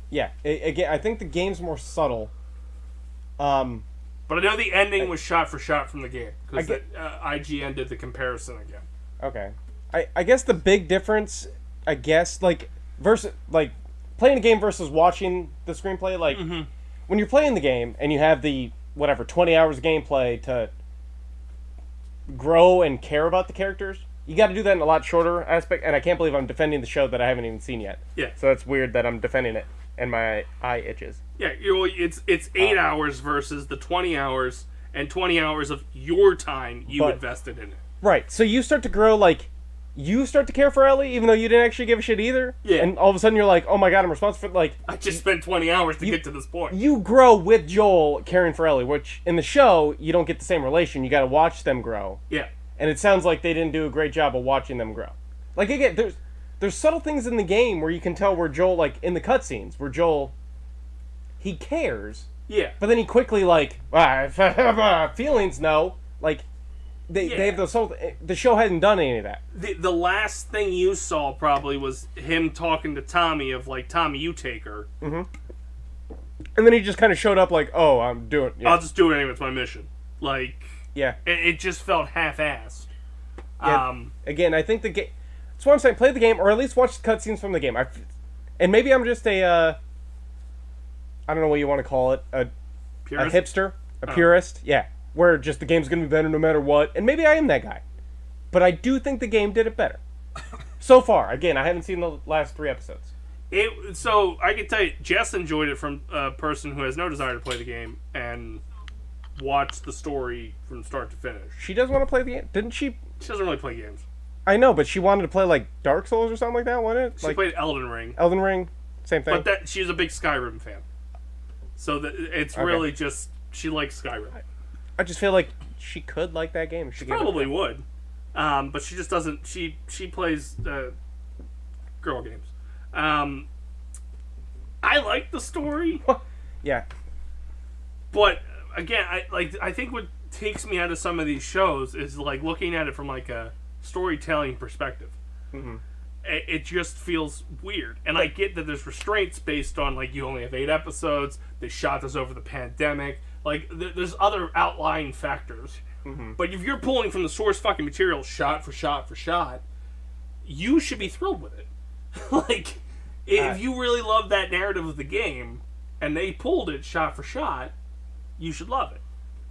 Yeah. Again, I think the game's more subtle. But I know the ending was shot for shot from the game. Because IGN did the comparison again. Okay. I guess the big difference, like, versus, like, playing a game versus watching the screenplay, like, when you're playing the game and you have the, 20 hours of gameplay to grow and care about the characters, you got to do that in a lot shorter aspect, and I can't believe I'm defending the show that I haven't even seen yet. Yeah. So it's weird that I'm defending it, and my eye itches. Yeah, it's 8 hours versus the 20 hours, and 20 hours of your time you invested in it. Right, so you start to grow, like, you start to care for Ellie, even though you didn't actually give a shit either. Yeah. And all of a sudden you're like, oh my god, I'm responsible for, like... I just spent 20 hours to get to this point. You grow with Joel caring for Ellie, which, in the show, you don't get the same relation. You gotta watch them grow. Yeah. And it sounds like they didn't do a great job of watching them grow. Like, again, there's subtle things in the game where you can tell where Joel, like, in the cutscenes, where Joel, he cares, Yeah. but then he quickly, like, feelings, no. Like, they have those subtle... The show hasn't done any of that. The last thing you saw probably was him talking to Tommy of, like, Tommy, you take her. And then he just kind of showed up like, oh, I'm doing... Yeah. I'll just do it anyway, it's my mission. Like, Yeah. it just felt half-assed. Yeah. Again, I think the game... That's why I'm saying play the game, or at least watch the cutscenes from the game. And maybe I'm just a... I don't know what you want to call it. A hipster? A purist? Yeah. Where just the game's going to be better no matter what. And maybe I am that guy. But I do think the game did it better. So far. Again, I haven't seen the last 3 episodes. So, I can tell you, Jess enjoyed it from a person who has no desire to play the game and watched the story from start to finish. She does want to play the game. Didn't she? She doesn't really play games. I know, but she wanted to play, like, Dark Souls or something like that, wasn't it? She Like played Elden Ring. Elden Ring? Same thing? But she's a big Skyrim fan. So it's really just, she likes Skyrim. I just feel like she could like that game. She probably would. But she just doesn't, she plays girl games. I like the story. Yeah. But again, I think what takes me out of some of these shows is like looking at it from like a storytelling perspective. Mm-hmm. It just feels weird, and I get that there's restraints based on like you only have 8 episodes. They shot this over the pandemic. Like there's other outlying factors. Mm-hmm. But if you're pulling from the source fucking material shot for shot for shot, you should be thrilled with it. Like, if you really love that narrative of the game, and they pulled it shot for shot, you should love it.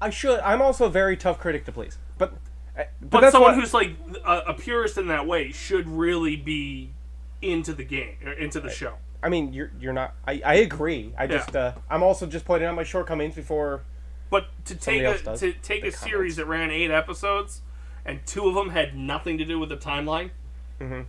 I should. I'm also a very tough critic to please. But But someone who's like a purist in that way should really be into the game, or into the show. I mean, you're not. I agree. I just I'm also just pointing out my shortcomings before. But to take a series that ran 8 episodes, and 2 of them had nothing to do with the timeline. Mm-hmm.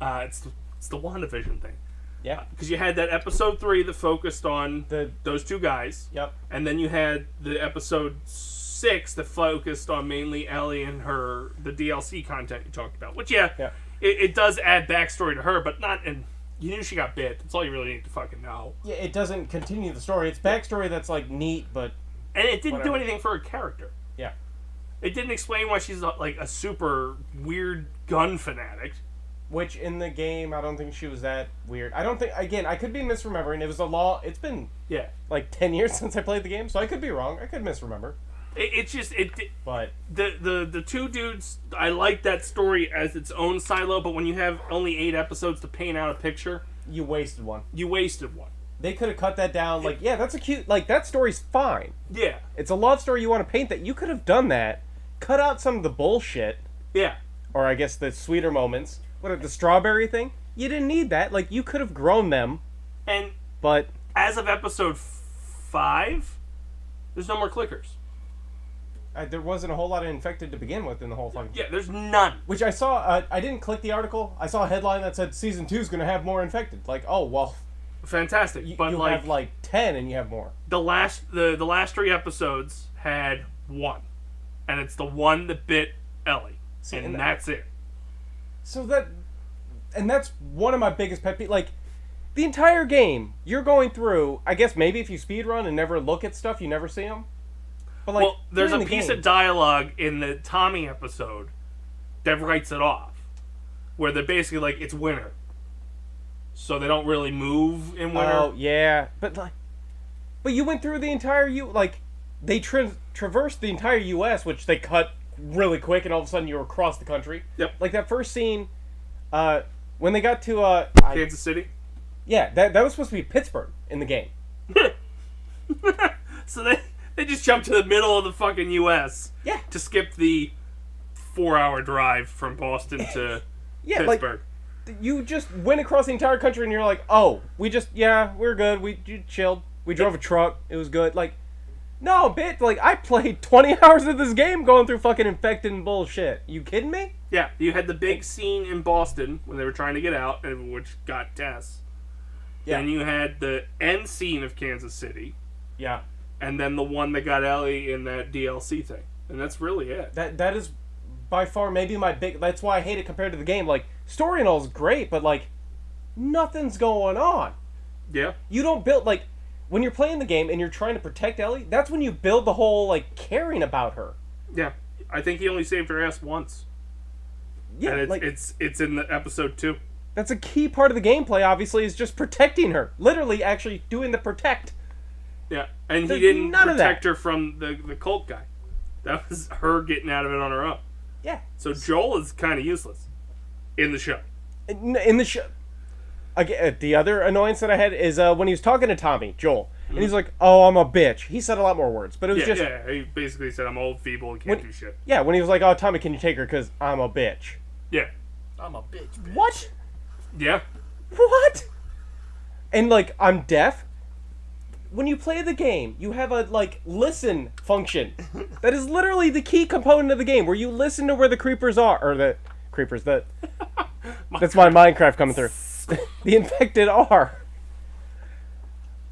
It's the WandaVision thing. Yeah. Because you had that episode 3 that focused on those 2 guys. Yep. And then you had the episode 6 that focused on mainly Ellie and the DLC content you talked about. Which, it does add backstory to her, but not in... You knew she got bit. That's all you really need to fucking know. Yeah, it doesn't continue the story. It's backstory that's, like, neat, but... And it didn't do anything for her character. Yeah. It didn't explain why she's, like, a super weird gun fanatic. Which, in the game, I don't think she was that weird. I don't think... Again, I could be misremembering. It was It's been, like, 10 years since I played the game, so I could be wrong. I could misremember. But... The 2 dudes, I like that story as its own silo, but when you have only 8 episodes to paint out a picture... You wasted one. They could have cut that down. Like, yeah, that's a cute... Like, that story's fine. Yeah. It's a love story you want to paint that. You could have done that. Cut out some of the bullshit. Yeah. Or, I guess, the sweeter moments. What, the strawberry thing? You didn't need that. Like, you could have grown them. But... As of episode 5, there's no more clickers. There wasn't a whole lot of infected to begin with in the whole fucking... Yeah, there's none. Which I saw... I didn't click the article. I saw a headline that said Season 2 is going to have more infected. Like, oh, well... Fantastic. You like, have, like, 10 and you have more. The last 3 episodes had 1. And it's the one that bit Ellie. And that's it. So that... And that's one of my biggest pet peeves. Like, the entire game, you're going through... I guess maybe if you speedrun and never look at stuff, you never see them. But, like, well, there's a piece of dialogue in the Tommy episode that writes it off. Where they're basically like, it's winter. So they don't really move in winter. Oh, yeah. But you went through the entire... Like, they traversed the entire U.S., which they cut really quick, and all of a sudden you were across the country. Yep. Like, that first scene, when they got to... Kansas City? Yeah, that was supposed to be Pittsburgh in the game. So they just jumped to the middle of the fucking U.S. Yeah. To skip the 4-hour drive from Boston to Pittsburgh. Like, you just went across the entire country and you're like, oh, we're good. We chilled. We drove a truck. It was good. Like, no, bitch. Like, I played 20 hours of this game going through fucking infected and bullshit. You kidding me? Yeah, you had the big scene in Boston when they were trying to get out, which got Tess. Yeah. Then you had the end scene of Kansas City. Yeah. And then the one that got Ellie in that DLC thing. And that's really it. That is by far maybe my big... That's why I hate it compared to the game. Like, story and all is great, but, like, nothing's going on. Yeah. You don't build... Like, when you're playing the game and you're trying to protect Ellie, that's when you build the whole, like, caring about her. Yeah. I think he only saved her ass once. Yeah, and like... It's in the episode 2. That's a key part of the gameplay, obviously, is just protecting her. Literally, actually doing the protect. Yeah, and he didn't protect her from the cult guy. That was her getting out of it on her own. Yeah. So Joel is kind of useless in the show. In the show. Again, the other annoyance that I had is when he was talking to Tommy, Joel, and he's like, oh, I'm a bitch. He said a lot more words, but it was just... Yeah, he basically said, I'm old, feeble, and can't do shit. Yeah, when he was like, oh, Tommy, can you take her because I'm a bitch. Yeah. I'm a bitch. What? Yeah. What? And, like, I'm deaf? When you play the game, you have a, like, listen function. That is literally the key component of the game, where you listen to where the creepers are. Or the creepers, that's my Minecraft coming through. The infected are.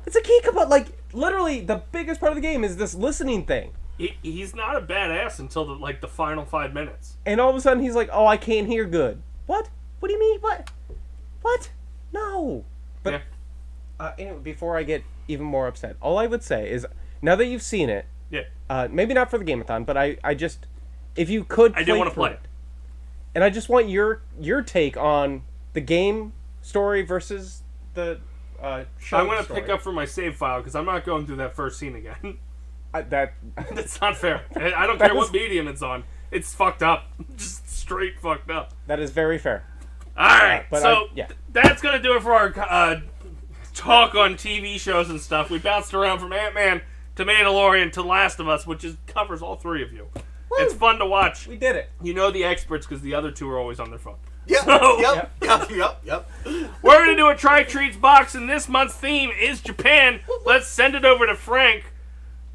It's a key component. Like, literally, the biggest part of the game is this listening thing. He's not a badass until, the final 5 minutes. And all of a sudden, he's like, oh, I can't hear good. What? What do you mean? What? No. But, yeah. Anyway, before I get even more upset, all I would say is, now that you've seen it, yeah, Maybe not for the game-a-thon, but I just, if you could, I do want to through play it. and I just want your take on the game story versus the show. I'm gonna story. pick up from my save file because I'm not going through that first scene again. That. That's not fair. I don't care what medium it's on. It's fucked up. Just straight fucked up. That is very fair. All right, but so yeah. that's gonna do it for our talk on TV shows and stuff. We bounced around from Ant-Man to Mandalorian to Last of Us, which covers all three of you. Woo! It's fun to watch. We did it. You know the experts because the other two are always on their phone. Yep, So- yep. We're gonna do a Try Treats box, and this month's theme is Japan. Let's send it over to Frank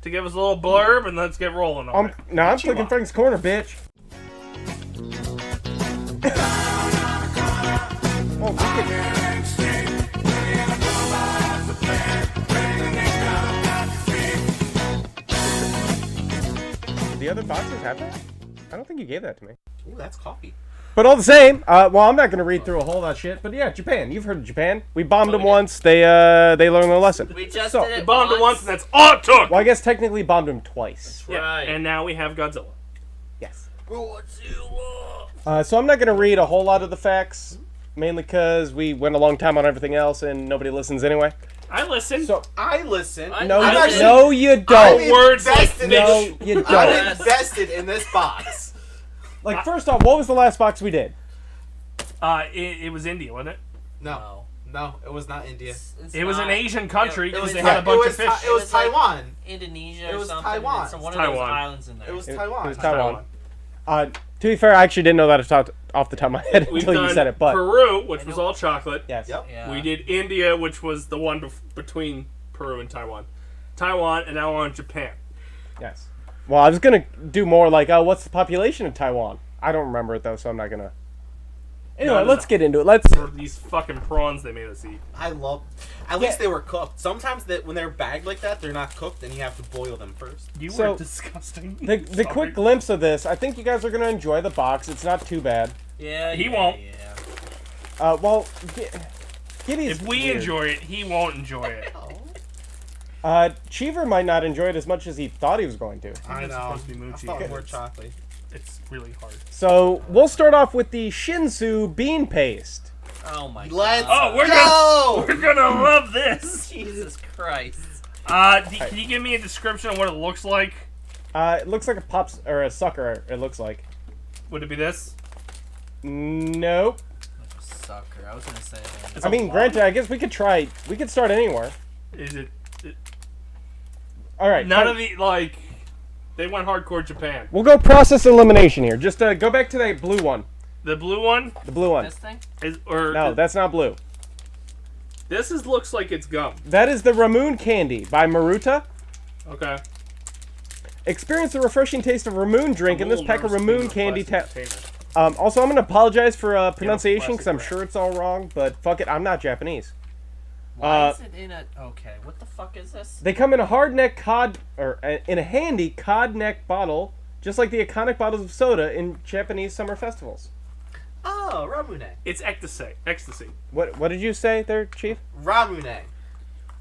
to give us a little blurb, and let's get rolling on it. I'm clicking Frank's corner, bitch. Oh, look at the other boxes have that? I don't think you gave that to me. Ooh, that's coffee. But all the same, well, I'm not going to read through a whole lot of shit. But yeah, Japan. You've heard of Japan. We bombed them we did. once. They learned their lesson. We just So- did it Bombed it once, and that's all it took. Well, I guess technically bombed them twice. Yeah, Right. and now we have Godzilla. Yes. Godzilla. So I'm not going to read a whole lot of the facts, mainly because we went a long time on everything else, and nobody listens anyway. I listen. So I listen. I- no, I'm you, actually- no, you I'm don't. words like invested No, in, you don't. I'm invested in this box. Like, first off, what was the last box we did? It was India, wasn't it? No, it was not India. It's It was an not- Asian country it because was they had a bunch of it fish. was It was like- Taiwan. Indonesia It or was something. Taiwan. It's one It's of those Taiwan. islands in there. It was It Taiwan. was Taiwan. To be fair, I actually didn't know that off the top of my head We've until done you said it. But Peru, which was all chocolate. yes, Yep. Yeah. We did India, which was the one between Peru and Taiwan. And now we're on Japan. yes. Well, I was gonna do more like, what's the population of Taiwan? I don't remember it though, so I'm not gonna. Anyway, No. let's get into it. Let's. For these fucking prawns they made us eat. I love. At least they were cooked. Sometimes when they're bagged like that, they're not cooked, and you have to boil them first. You So, were disgusting. The Sorry. quick glimpse of this, I think you guys are gonna enjoy the box. It's not too bad. Yeah, He yeah, won't. Yeah. Well, Gibby's If we weird. enjoy it, he won't enjoy it. Cheever might not enjoy it as much as he thought he was going to. I it's know. supposed to be I mochi. thought more chocolate. It's really hard. So we'll start off with the Shinsu bean paste. Oh my Let's god. Oh, we're go! We're gonna love this. Jesus Christ. Can you give me a description of what it looks like? It looks like a pops or a sucker. It looks like. Would it be this? Nope. Sucker. I was gonna say. It's I a mean, log. granted, I guess we could try. We could start anywhere. Is it? All right. None fine. of the like. They went hardcore Japan. We'll go process elimination here. Just go back to that blue one. The blue one The blue one. This thing? is, or No, that's not blue. this looks like it's gum. That is the Ramoon candy by Maruta. Okay. Experience the refreshing taste of Ramoon drink in I'm a this little pack of nervous being in Ramoon a candy. plastic container. Also, I'm going to apologize for pronunciation because I'm plastic sure it's all wrong, but fuck it, I'm not Japanese. Why is it in a? Okay, what the fuck is this? They come in a hard neck cod, or in a handy cod neck bottle, just like the iconic bottles of soda in Japanese summer festivals. Oh, Ramune. It's ecstasy. Ecstasy. What did you say there, Chief? Ramune.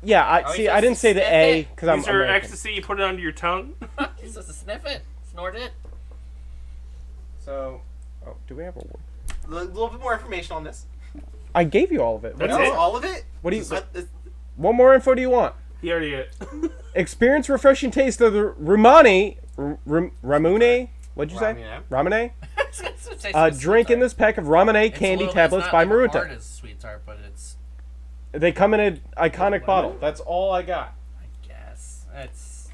Yeah, I Oh, see. you I didn't say the sniff A it? because I'm These are American. ecstasy. You put it under your tongue. You're supposed to sniff it, snort it. So, do we have a word? A little bit more information on this. I gave you all of it. That's No, it? all of it? What do you? It's- What more info do you want? He already it. Experience refreshing taste of the Ramune. What'd you say? Ramune. Ramune. Drink in this pack of Ramune candy tablets by Maruta. Hard as sweet tart, but it's. They come in an iconic bottle. That's all I got. I guess it's.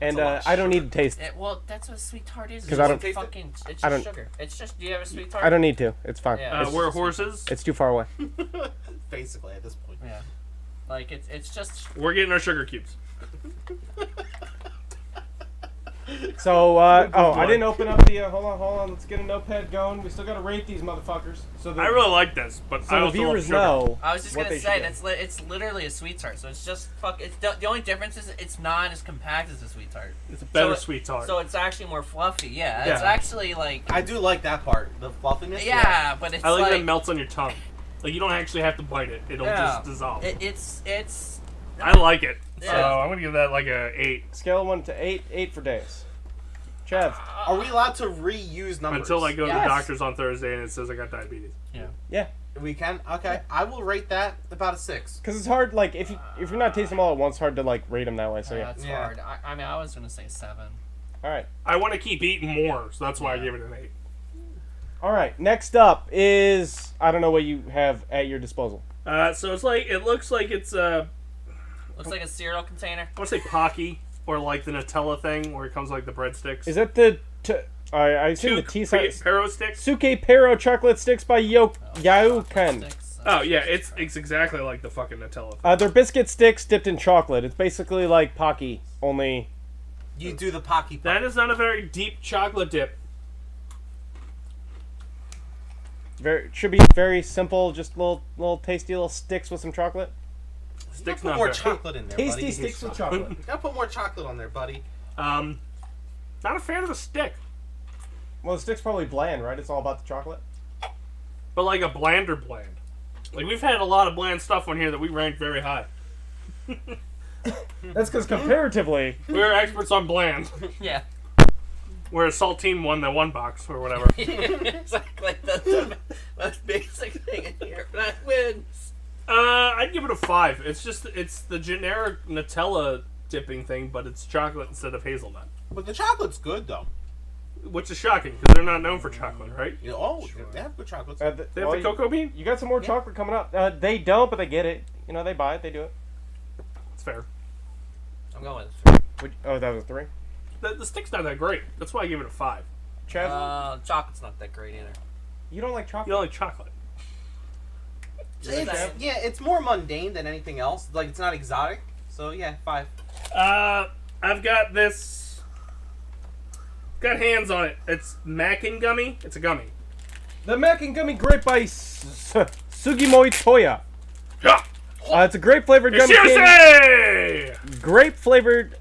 And a lot of I don't need to taste. Well, that's what sweet tart is. 'Cause It's I don't- just fucking. It's I just don't- sugar. It's just. Do you have a sweet tart? I don't need to. It's fine. Yeah. We're horses. It's too far away. Basically, at this point. Yeah. Like it's just. We're getting our sugar cubes. So, I boy. didn't open up the. Hold on. Let's get a notepad going. We still gotta rate these motherfuckers. So I really like this, but I so the also love viewers sugar. know. I was just what gonna they say should get. it's literally a sweet tart, so it's just fuck. It's the only difference is it's not as compact as a sweet tart. It's a better So sweet tart. So it's actually more fluffy. Yeah, it's Yeah. actually like. I do like that part. The fluffiness. Yeah, but it's I like like that it melts on your tongue. Like you don't actually have to bite it; it'll Yeah. just dissolve. it's. I like it. So I'm gonna give that like a 8 Scale of 1 to 8. 8 for Dace. Chev. Are we allowed to reuse numbers? until I go to the Yes. doctor's on Thursday and it says I got diabetes. Yeah. We can? Okay. I will rate that about a 6. Because it's hard, like, if you're not tasting them all at once, it's hard to, like, rate them that way. So, yeah. That's Yeah. hard. I mean, I was gonna say 7. All right. I want to keep eating more, so that's why I gave it an 8. All right. Next up is, I don't know what you have at your disposal. So it's like it looks like it's Looks like a cereal container. I want to say Pocky or like the Nutella thing where it comes like the breadsticks. Is that the, I assume the T size. Pero sticks? Suke Pero chocolate sticks by Yauken. Sticks, Oh yeah, it's exactly like the fucking Nutella thing. They're biscuit sticks dipped in chocolate. It's basically like Pocky, only. You do the Pocky Pop. That is not a very deep chocolate dip. Should be very simple, just little tasty little sticks with some chocolate. Sticks Put not more very. chocolate in there, Tasty buddy. sticks with chocolate. You gotta put more chocolate on there, buddy. Not a fan of the stick, Well, the stick's probably bland, right? It's all about the chocolate. but like a blander bland. Like we've had a lot of bland stuff on here that we ranked very high. That's because comparatively, We're experts on bland. Yeah. Whereas Saltine won the one box or whatever. Exactly. That's the most basic thing in here. That wins. I'd give it a 5. It's the generic Nutella dipping thing, but it's chocolate instead of hazelnut. But the chocolate's good, though. Which is shocking, because they're not known for chocolate, right? You know, oh, they have good chocolates. They have the cocoa bean? You got some more chocolate coming up. They don't, but they get it. You know, they buy it. They do it. It's fair. I'm going with 3. That was 3. The stick's not that great. That's why I give it a 5. Chev, Chocolate's not that great either. you don't like chocolate? You don't like chocolate. It's more mundane than anything else. Like, it's not exotic. So, yeah, 5. I've got this. Got hands on it. It's Mackin Gummy. It's a gummy. The Mac and Gummy Grape by Sugimoi Toya. Yeah. It's a grape flavored gummy candy. Seriously! Grape flavored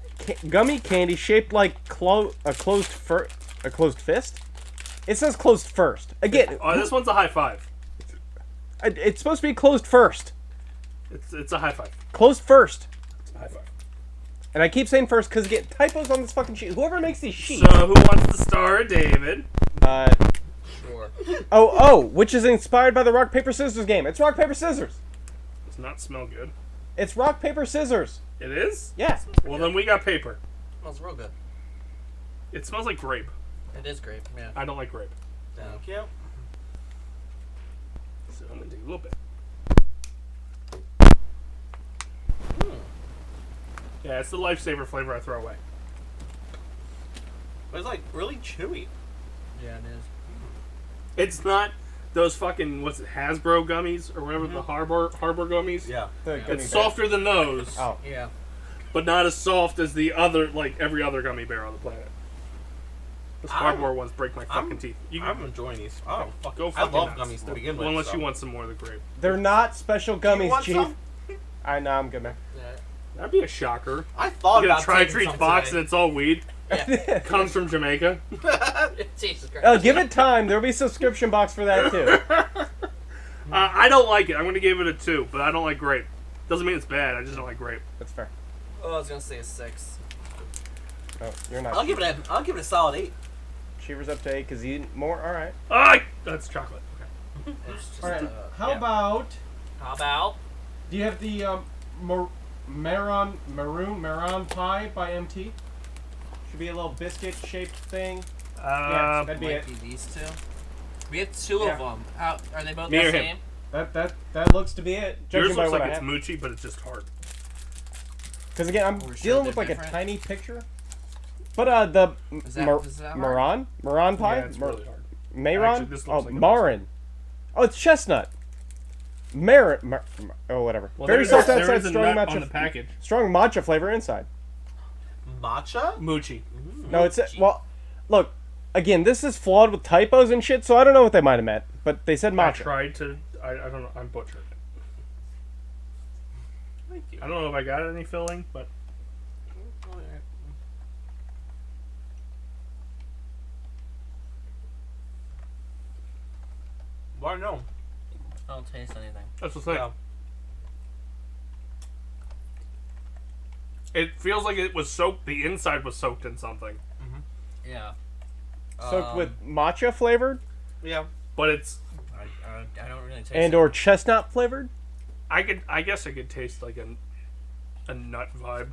gummy candy shaped like a closed fist. It says closed first. Again, Oh, this one's a high 5. it's supposed to be closed first. It's a high 5. Closed first. It's a high 5. And I keep saying first because again, typos on this fucking sheet. Whoever makes these sheets. So who wants to star David? Sure. Which is inspired by the rock paper scissors game. It's rock paper scissors. Does not smell good. It's rock paper scissors. It is? Yeah. Well, then we got paper. Smells real good. It smells like grape. It is grape. Yeah. I don't like grape. Thank you. So I'm gonna take a little bit. Yeah, it's the lifesaver flavor I throw away. But it's, like, really chewy. Yeah, it is. It's not those fucking Hasbro gummies or whatever the Harbor gummies. Yeah. It's softer than those, Oh. Yeah. but not as soft as the other, like every other gummy bear on the planet. Those cardboard ones break my fucking teeth. I'm enjoying these. Oh, fuck. Go I fucking love nuts. gummies to begin with. Unless so. you want some more of the grape. They're not special Do you gummies, want Chief. some? I know, I'm good, man. Yeah. That'd be a shocker. I thought You get about a Tri-Treats taking some box and today. it's all weed. Comes from Jamaica. Jesus Christ. Give it time. There'll be a subscription box for that too. I don't like it. I'm going to give it a 2, but I don't like grape. Doesn't mean it's bad. I just don't like grape. That's fair. Oh, I was gonna say a 6. Oh, you're not. I'll give it a solid 8. Cheever's up to 8 because he more. All right. That's chocolate. Okay. It's just, All right. How yeah. about? How about? Do you have the Maroon pie by MT? Should be a little biscuit shaped thing. Yeah, that'd be Might it. be these two. We have 2 Yeah. of them. How are they both Me the or him? same? That looks to be it. Yours Judging by looks what like I it's have. moochy, but it's just hard. Because again, I'm We're sure dealing they're with like different? a tiny picture. But the Is that hard? Maron pie, Yeah, it's really hard. Maron, Actually, this looks like a Marin. Oh, it's chestnut. Oh, whatever. Well, Very there soft is outside, a strong nut on matcha. the package. Strong matcha flavor inside. Matcha? Moochie. No, it's well. Look, again, this is flawed with typos and shit, so I don't know what they might have meant, but they said I matcha. tried to. I don't know. I'm butchered. Thank you. I don't know if I got any filling, but Well, no. I don't taste anything. that's the thing. Yeah. It feels like it was soaked. The inside was soaked in something, Yeah. Soaked with matcha flavored Yeah. but it's. I don't really taste and it. or chestnut flavored. I guess I could taste like a nut vibe.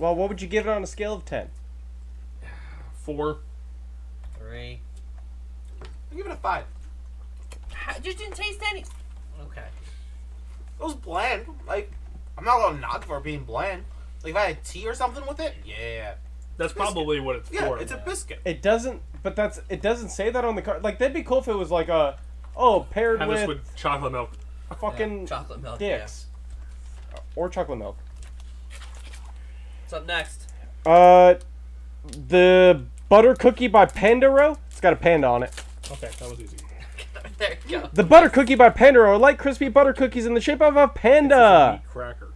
Well, what would you give it on a scale of 10? 4. 3. I give it a 5. You just didn't taste any. Okay. It was bland. Like, I'm not gonna knock for it being bland. Like, if I had tea or something with it, yeah. That's probably what it's Yeah, for. it's a biscuit. It doesn't, but it doesn't say that on the card. Like, that'd be cool if it was like paired Have with, this with chocolate milk. fucking Chocolate milk. dicks. Or chocolate milk. What's up next? The butter cookie by Panda Row. It's got a panda on it. Okay, that was easy. There you go. The butter cookie by Panda Row are light crispy butter cookies in the shape of a panda. Wheat cracker.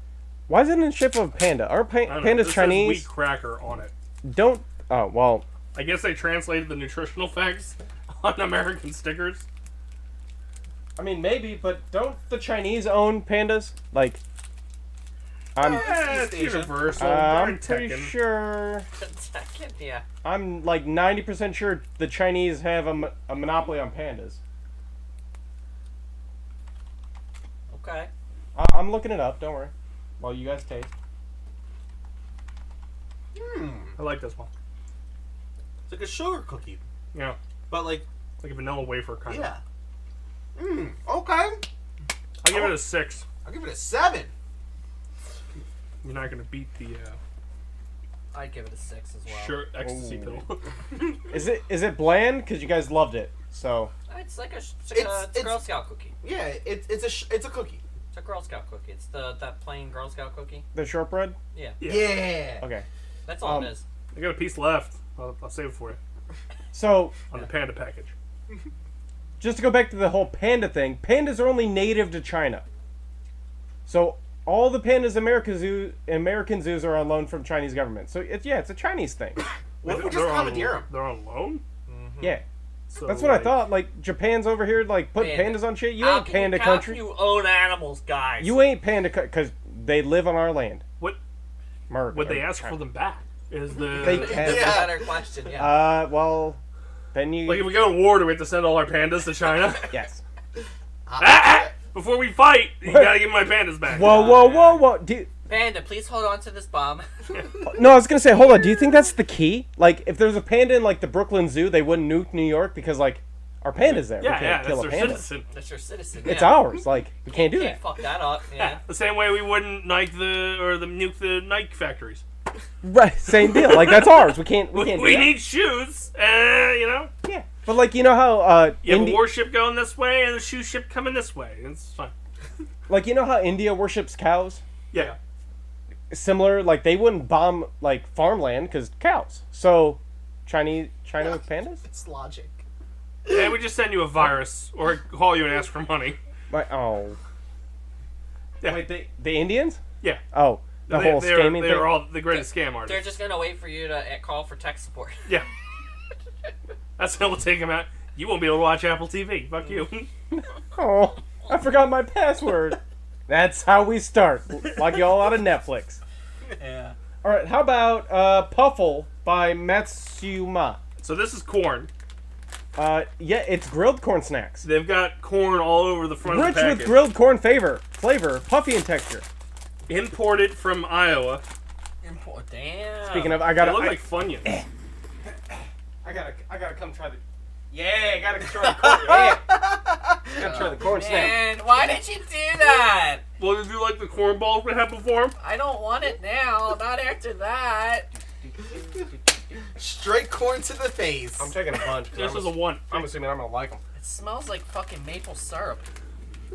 Why is it in the shape of a panda? Aren't I don't know, pandas this says Chinese? wheat cracker on it. Don't. Oh well. I guess they translated the nutritional facts on American stickers. I mean, maybe, but don't the Chinese own pandas? Like, I'm Yeah, East it's Asia. universal. I'm They're pretty Tekken. sure. Second, yeah. I'm like 90% sure the Chinese have a monopoly on pandas. Okay. I'm looking it up. Don't worry. While you guys taste. I like this one. It's like a sugar cookie. Yeah, But, like, like a vanilla wafer kind of. yeah. Okay. I give it a 6. I'll give it a 7. You're not gonna beat the I'd give it a 6 as well. sure ecstasy Ooh. pill. Is it bland? Because you guys loved it. So It's like a, it's It's- a Girl Scout cookie. Yeah, it's a cookie. It's a Girl Scout cookie. It's that plain Girl Scout cookie. the shortbread. Yeah. Yeah. Okay. That's all Um, it is. I got a piece left. I'll save it for you So on the panda package. just to go back to the whole panda thing, pandas are only native to China. So all the pandas American zoos are on loan from Chinese government. So it's a Chinese thing. What if we just They're on- commandeer them? They're on loan. Yeah. So, That's what I like, thought. Like Japan's over here, like put Panda. pandas on shit. You How ain't can panda how country. can you own animals, guys? You ain't panda because they live on our land. What America. would they ask for them back? Is the They That's can. a Yeah. better question. Yeah. Well, then you. like if we go to war, do we have to send all our pandas to China? Yes. Before we fight, you gotta give my pandas back. Whoa! Panda, please hold on to this bomb. No, I was gonna say, hold on. Do you think that's the key? Like, if there's a panda in like the Brooklyn Zoo, they wouldn't nuke New York because like our panda's there. Yeah, we can't that's kill a their panda. citizen. That's your citizen. It's yeah. ours. Like, we can't do Can't that. fuck that up. Yeah. The same way we wouldn't nuke the Nike factories. Right, same deal. Like that's ours. We can't. We can't. Do We that. need shoes, you know. Yeah, but like you know how You have a warship going this way and a shoe ship coming this way. It's fine. like you know how India worships cows. Yeah. Similar, like they wouldn't bomb like farmland because cows. So, China with pandas. It's logic. Yeah, we just send you a virus or call you and ask for money. Oh. Yeah. Wait, the Indians? Yeah. Oh, the whole scamming thing. They're all the greatest scam artists. They're just gonna wait for you to call for tech support. Yeah. That's how we'll take them out. You won't be able to watch Apple TV. Fuck you. Oh, I forgot my password. That's how we start. Lock you all out of Netflix. Yeah. All right, how about Puffle by Matsuma? So this is corn. Yeah, it's grilled corn snacks. They've got corn all over the front of Rich the package. with grilled corn flavor, puffy in texture. Imported from Iowa. Damn. Speaking of, I They gotta, look like Funyuns. I gotta come try the. Yeah, I gotta try the corn. Yeah, gotta try the corn snack. Man, why did you do that? Well, did you like the corn balls we had before? I don't want it now. Not after that. Straight corn to the face. I'm taking a bunch. This is a 1. I'm assuming I'm gonna like them. It smells like fucking maple syrup.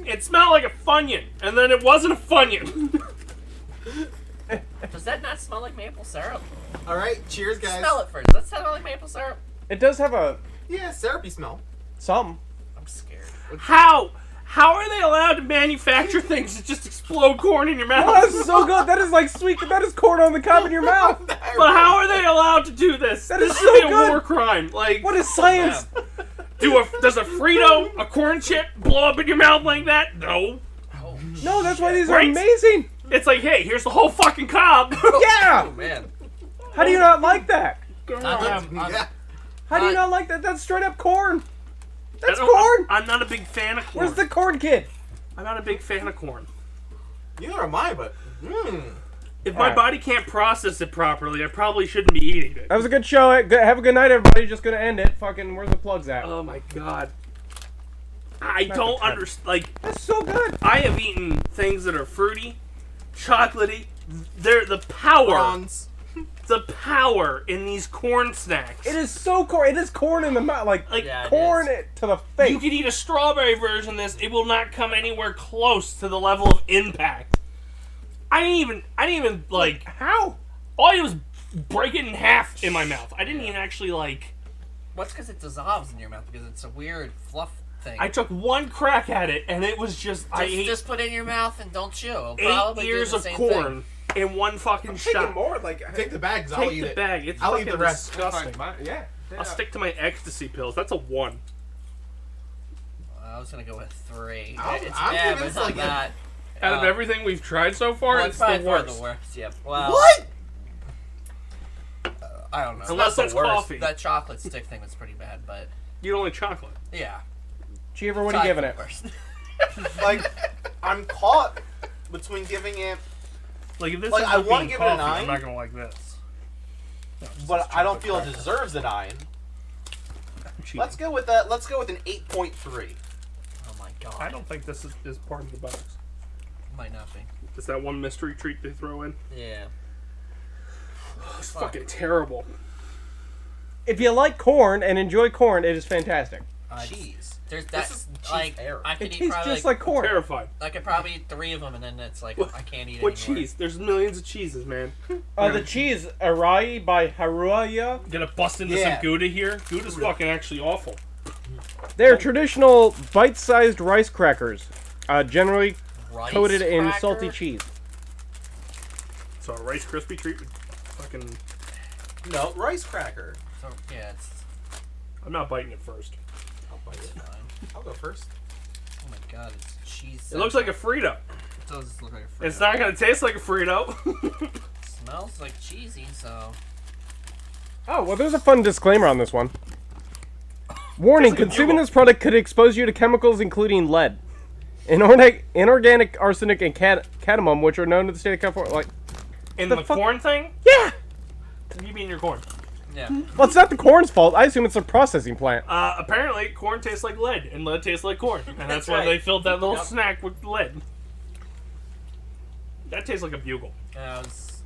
It smelled like a Funyun, and then it wasn't a Funyun. Does that not smell like maple syrup? All right, cheers, guys. Smell it first. Does that smell like maple syrup? It does have a Yeah, syrupy smell. something. I'm scared. How? How are they allowed to manufacture things that just explode corn in your mouth? Oh, that's so good. That is like sweet. That is corn on the cob in your mouth. But how are they allowed to do this? That is This so should be a good. war crime. Like, What is science? does a Frito, a corn chip, blow up in your mouth like that? No. Oh, No, that's why these are Right? amazing. It's like, hey, here's the whole fucking cob. Yeah! Oh man. How do you not like that? Yeah. How do you not like that? That's straight up corn. That's I don't- corn. I'm not a big fan of corn. Where's the corn kid? I'm not a big fan of corn. Neither am I, but If my Alright. body can't process it properly, I probably shouldn't be eating it. That was a good show. Have a good night, everybody. Just gonna end it. Fucking, where's the plugs at? Oh my god. I Not don't the type. understand. Like, That's so good. I have eaten things that are fruity, chocolatey. They're the power. bronze. The power in these corn snacks. It is so corn. It is corn in the mouth, like Yeah, it corn is. it to the face. You could eat a strawberry version of this. It will not come anywhere close to the level of impact. I didn't even like. How? All I did was break it in half in my mouth. I didn't even actually like. What's because it dissolves in your mouth because it's a weird fluff thing. I took one crack at it, and it was just I ate just put it in your mouth and don't chew. It'll 8 probably do ears the of same corn in one fucking shot. more. Like Take the bags. I'll Take eat the it. bag. It's I'll fucking eat the rest. disgusting. Yeah. I'll stick to my ecstasy pills. That's a 1. Thing. I was gonna go with 3. I'm It's giving but it's this, not like, that. Out of everything we've tried so far, well, it's probably the far worst. the worst. Yep. Well, What? I don't know. Unless It's not it's the worst. coffee. That chocolate stick thing was pretty bad, but You don't like chocolate. yeah. Cheever, what are you giving it? Worst. Like, I'm caught between giving it, Like if this Like, is I wanna being give it a coffee, I'm 9. not gonna like this. No, it's but just I don't chocolate feel it cracker. deserves a 9. Cheating. Let's go with that. Let's go with an 8.3. Oh my god. I don't think this is part of the box. Might not be. Is that one mystery treat they throw in? Yeah. It's fucking terrible. If you like corn and enjoy corn, it is fantastic. Cheese. There's that. This is cheese like air. I It could eat tastes probably just like corn. Terrified. I could probably eat 3 of them, and then it's like What- I can't eat What anymore. cheese? There's millions of cheeses, man. The cheese Arai by Haruya. Gonna bust into Yeah. some Gouda here. Gouda's fucking actually awful. They're traditional bite-sized rice crackers, generally Rice coated in cracker? salty cheese. So a Rice Krispie treat with fucking. No, rice cracker. So, yeah, it's I'm not biting it first. I'll bite it. fine. I'll go first. Oh my god, it's cheese. It looks like a Frito. It does look like a Frito. It's not gonna taste like a Frito. Smells like cheesy, so. Oh, well, there's a fun disclaimer on this one. Warning, Tastes like a consuming bugle. this product could expose you to chemicals including lead, inorganic arsenic, and cadmium, which are known to the state of California. Like, In The the fuck- corn thing, yeah! you mean your corn? Yeah. Well, it's not the corn's fault. I assume it's a processing plant. Apparently, corn tastes like lead, and lead tastes like corn, and that's why right. they filled that little Yep. snack with lead. That tastes like a bugle. It's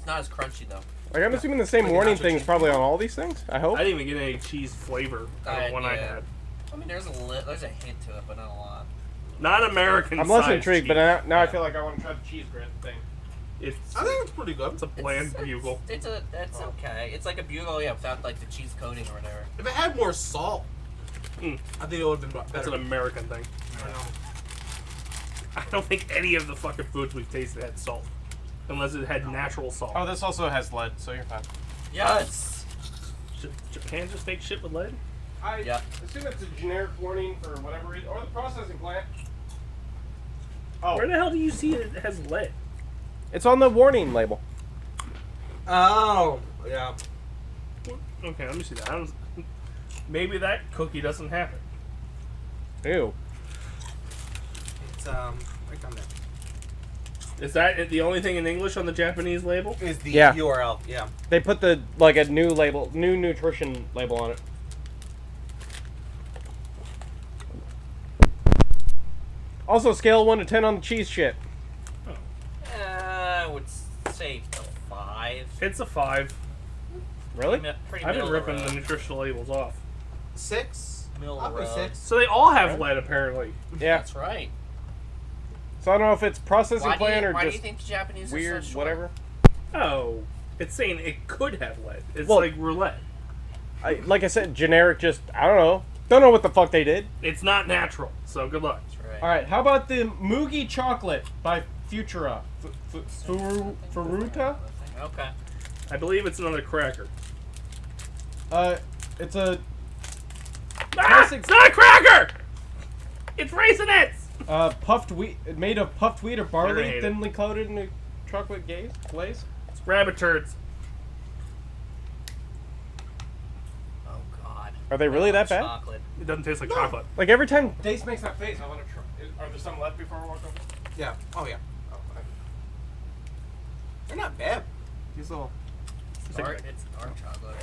not as crunchy though. Like, I'm assuming the same Like a warning nacho thing is cheese. probably on all these things. I hope. I didn't even get any cheese flavor out of the one I Yeah. had. I mean, there's a hint to it, but not a lot. Not American. I'm less sized intrigued, cheese. but now I feel like I want to try the cheese grit thing. It's I think it's pretty good. it's a bland bugle. It's okay. It's like a bugle, yeah, without like the cheese coating or whatever. If it had more salt, Mm. I think it would have been That's better. an American thing. I know. I don't think any of the fucking foods we've tasted had salt, unless it had natural salt. Oh, this also has lead, so you're fine. Yes. Should Japan just make shit with lead? I Yeah. assume it's a generic warning for whatever reason, or the processing plant. Oh, Where the hell do you see it has lead? it's on the warning label. Oh, yeah. Okay, let me see that. I don't, maybe that cookie doesn't have it. Ew. It's right down there. Is that the only thing in English on the Japanese label? Is the Yeah. URL? Yeah. They put a new label, new nutrition label on it. Also, scale 1 to 10 on the cheese shit. I would say a 5. It's a 5. Really? Pretty I've been middle of the ripping the road. nutritional labels off. 6. Middle I'll of the go road. 6. So they all have lead, apparently. Yeah. That's right. So I don't know if it's processing Why plant or do you just think the Japanese weird, are so short? whatever. Oh, it's saying it could have lead. It's Well- like roulette. Like I said, generic. Just I don't know. Don't know what the fuck they did. It's not natural, so good luck. That's right. All right. How about the Mugi chocolate by Futura? Furuta? Okay. I believe it's another cracker. It's a Ah, Classic- it's not a cracker! It's Raisinets! Puffed wheat, made of puffed wheat or I barley, hate it. thinly coated in a chocolate glaze. It's rabbit turds. Oh God. Are they really that bad? Chocolate. It doesn't taste like chocolate. Like every time. Dace makes that face. I want to try. Are there some left before I walk over? Yeah. Oh yeah. Oh, They're not bad. these little. It's like- It's dark chocolate.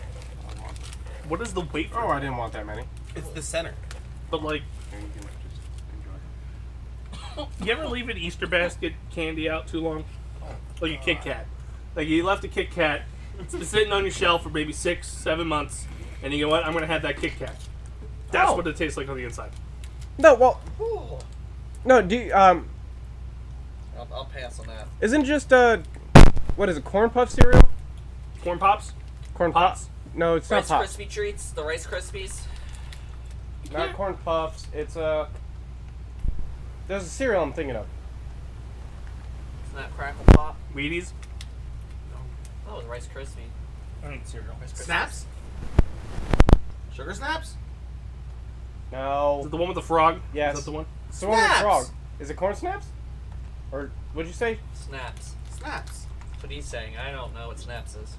what is the weight for? Oh, I didn't want that many. It's the center. But like, Here, you can just enjoy. you ever leave an Easter basket candy out too long? Like a Kit Kat. Like you left a Kit Kat, it's been sitting on your shelf for maybe 6-7 months, and you go, what? I'm gonna have that Kit Kat. That's Oh. what it tastes like on the inside. No, well, no. Do you, I'll pass on that. isn't it just what is it? Corn puff cereal? Corn Pops? Corn Pops? No, it's not Rice pops. Krispie treats, the Rice Krispies. Not corn puffs. It's there's a cereal I'm thinking of. Snap Crackle Pop. Wheaties? Oh, it was Rice Krispie. I need cereal. Rice Krispies. Snaps. Sugar snaps. No. Is it the one with the frog? Yes. Is that the one? It's the one with the Snaps! frog. Is it corn snaps? Or what'd you say? Snaps. Snaps. That's what he's saying. I don't know what Snaps is.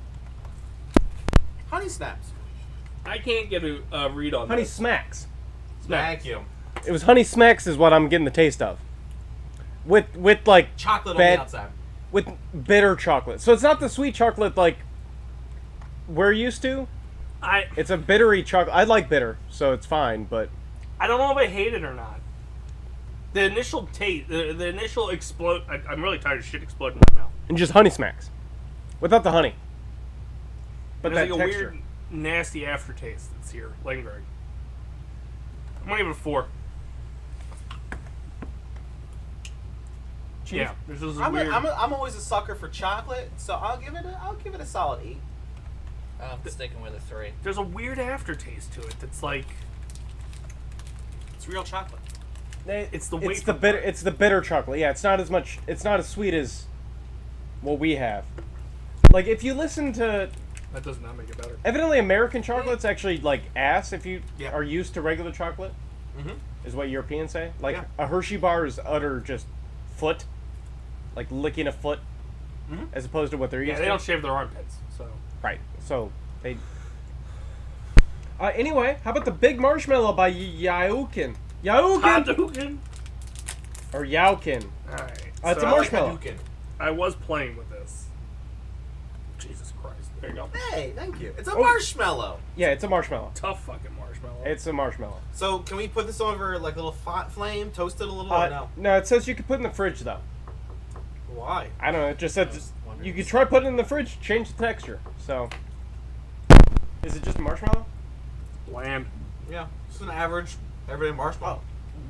Honey snaps. I can't get a read on Honey this. smacks. Thank you. It was honey smacks is what I'm getting the taste of. With like Chocolate Bad- on the outside. with bitter chocolate. So it's not the sweet chocolate like we're used to. It's a bittery chocolate. I like bitter, so it's fine, but I don't know if I hate it or not. The initial taste, the initial explode. I'm really tired of shit exploding in my mouth. and just honey smacks. Without the honey. But There's that like a texture. weird, nasty aftertaste that's here, lingering. I'm gonna give it a 4. Chief? Yeah, there's just a I'm, weird. I'm always a sucker for chocolate, so I'll give it a solid 8. I'm sticking with a 3. There's a weird aftertaste to it. That's like It's real chocolate. it's the It's wafer the bitter. part. It's the bitter chocolate. Yeah, it's not as much. It's not as sweet as what we have. Like if you listen to, That does not make it better. evidently American chocolate's actually like ass if you Yeah. are used to regular chocolate. Mm-hmm. Is what Europeans say. Like Yeah. a Hershey bar is utter just foot, like licking a foot, Mhm. as opposed to what they're used Yeah, they to. don't shave their armpits, so. Right. So they. Anyway, how about the Big Marshmallow by Yaukin? Hadouken! Or Yaukin. Alright. It's a so marshmallow. I was playing with this. Jesus Christ. There you go. Hey, thank you. It's a Oh. marshmallow. Yeah, it's a marshmallow. Tough fucking marshmallow. It's a marshmallow. So can we put this over like a little flame, toast it a little? Or no. No, it says you can put it in the fridge though. Why? I don't know. It just says was wondering you could the try putting it in the fridge, change the texture. So, is it just a marshmallow? Bland. Yeah, just an average everyday marshmallow.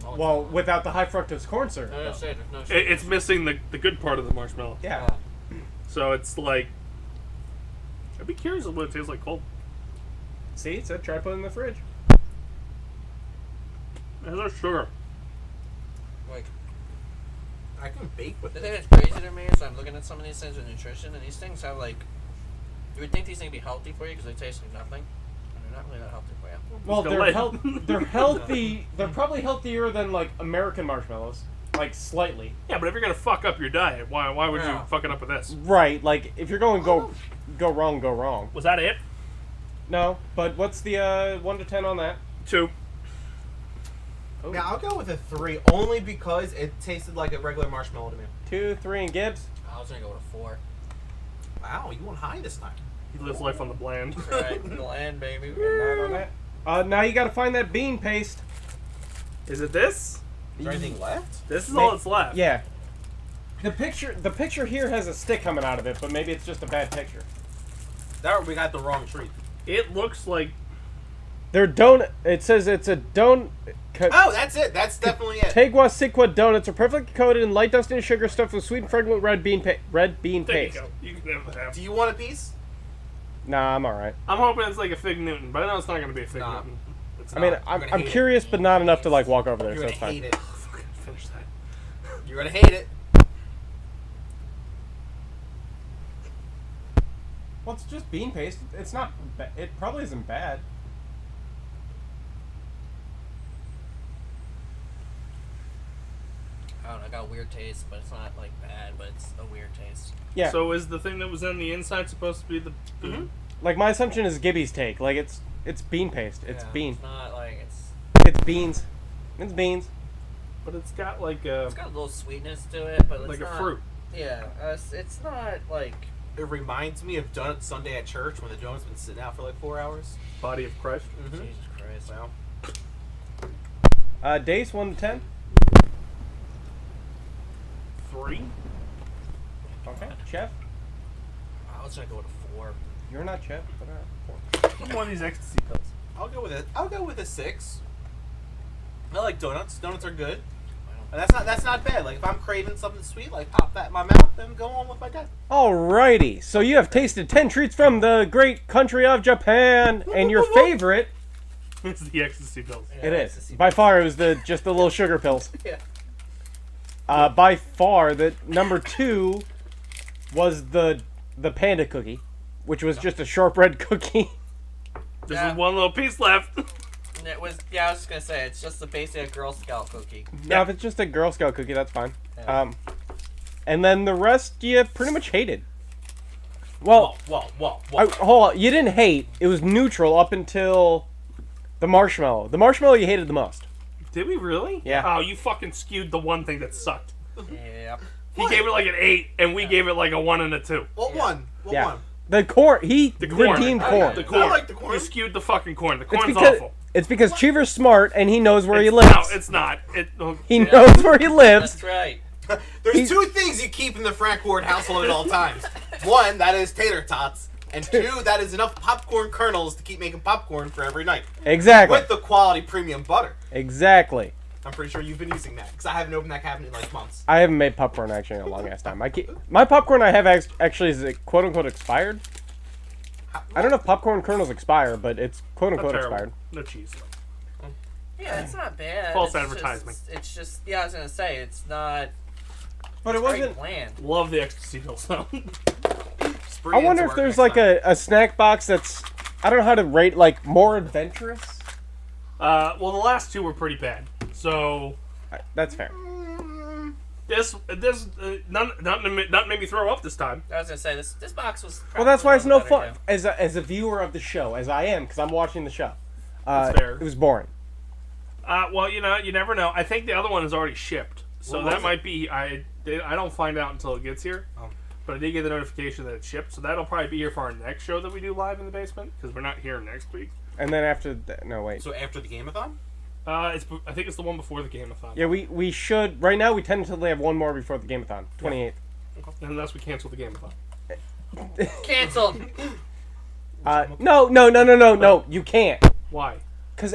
Well, without the high fructose corn syrup. No, though. there's no shade. It's missing the good part of the marshmallow. Yeah. So it's like. I'd be curious of what it tastes like cold. See, it said try putting it in the fridge. There's no sugar. Like, I can bake with the it. thing that's crazy to me is I'm looking at some of these things with nutrition, and these things have like. You would think these things would be healthy for you because they taste like nothing, and they're not really that healthy for you. Well, Still they're like- they're healthy. They're probably healthier than like American marshmallows, like slightly. Yeah, but if you're gonna fuck up your diet, why would Yeah. you fuck it up with this? Right. Like if you're going go wrong, go wrong. Was that it? No, but what's the 1 to 10 on that? 2. Oh. Yeah, I'll go with a 3 only because it tasted like a regular marshmallow to me. 2, 3, and Gibbs. I was gonna go with a 4. Wow, you went high this time. He lives life on the bland. Right, bland baby. 9 on that. Now you got to find that bean paste. Is it this? Is there anything left? This is all that's left. Yeah. The picture here has a stick coming out of it, but maybe it's just a bad picture. There, we got the wrong treat. It looks like They're donut. It says it's a donut. Oh, that's it. That's definitely it. Tegua Sikwa donuts are perfectly coated in light dusting sugar stuffed with sweet and fragrant red bean there you paste. go. You can have that. Do you want a piece? Nah, I'm all right. I'm hoping it's like a Fig Newton, but I know it's not gonna be a Fig Nah. Newton. It's I mean, You're I'm gonna hate curious, but not enough to like walk over there, You're so gonna it's fine. hate it. fucking finish that. You're gonna hate it. Well, it's just bean paste. It's not. It probably isn't bad. I don't know, I got a weird taste, but it's not like bad, but it's a weird taste. Yeah. So is the thing that was on the inside supposed to be the? Like my assumption is Gibby's take. Like it's bean paste. It's Yeah, bean. It's not like It's beans. It's beans. But it's got like a it's got a little sweetness to it, but it's like not, a fruit. Yeah, it's not like. It reminds me of Donut Sunday at church when the donut's been sitting out for like 4 hours. Body of Christ. Mm-hmm. Jesus Christ. Well, Dace 1 to 10. 3. Okay. Chef. I was gonna go with a 4. You're not chef. But One of these ecstasy pills. I'll go with it. I'll go with a 6. I like donuts. Donuts are good. Wow. And that's not bad. Like if I'm craving something sweet, like pop that in my mouth, then go on with my day. Alrighty. So you have tasted 10 treats from the great country of Japan, and your favorite. It's the ecstasy pills. It is. By far, it was just the little sugar pills. Yeah. By far, the number 2 was the panda cookie, which was just a shortbread cookie. There's Yeah. one little piece left. And it was. Yeah, I was just gonna say it's just the basic Girl Scout cookie. Now, if it's just a Girl Scout cookie, that's fine. Yeah. And then the rest you pretty much hated. Well, Whoa. hold on. You didn't hate. It was neutral up until the marshmallow. The marshmallow you hated the most. Did we really? Yeah. Oh, you fucking skewed the one thing that sucked. Yeah. He gave it like an 8, and we gave it like a 1 and a 2. What Yeah. one? What Yeah. one? The corn. He The corn. redeemed I- corn. The corn. I like the corn. You skewed the fucking corn. The It's corn's because awful. it's because Cheever's smart and he knows where he It's- lives. No, it's not. He knows where he lives. That's right. There's 2 things you keep in the Frank Ward household at all times. 1, that is tater tots. And 2, that is enough popcorn kernels to keep making popcorn for every night. Exactly. With the quality premium butter. Exactly. I'm pretty sure you've been using that. Because I haven't opened that cabinet in like months. I haven't made popcorn actually in a long ass time. My popcorn I have actually is quote unquote expired. I don't know if popcorn kernels expire, but it's quote Not unquote terrible. expired. No cheese. Yeah, it's not bad. False It's advertisement. It's just. Yeah, I was gonna say it's not. But it Very wasn't. bland. Love the ecstasy pills though. I wonder if there's like a snack box that's I don't know how to rate like more adventurous. Well, the last 2 were pretty bad. So That's fair. this nothing made me throw up this time. I was gonna say this box was. Well, that's why it's no probably fun as a viewer of the show, as I am, because I'm watching the show. That's fair. It was boring. Well, you never know. I think the other one is already shipped, so What that was might be. I don't find out until it gets here. Oh. But I did get the notification that it's shipped, so that'll probably be here for our next show that we do live in the basement because we're not here next week. And then after no wait. So after the game-a-thon? I think it's the one before the game-a-thon. Yeah, we should right now we tentatively have one more before the game-a-thon. 28th. Unless we cancel the game-a-thon. Canceled. No, you can't. Why? Cause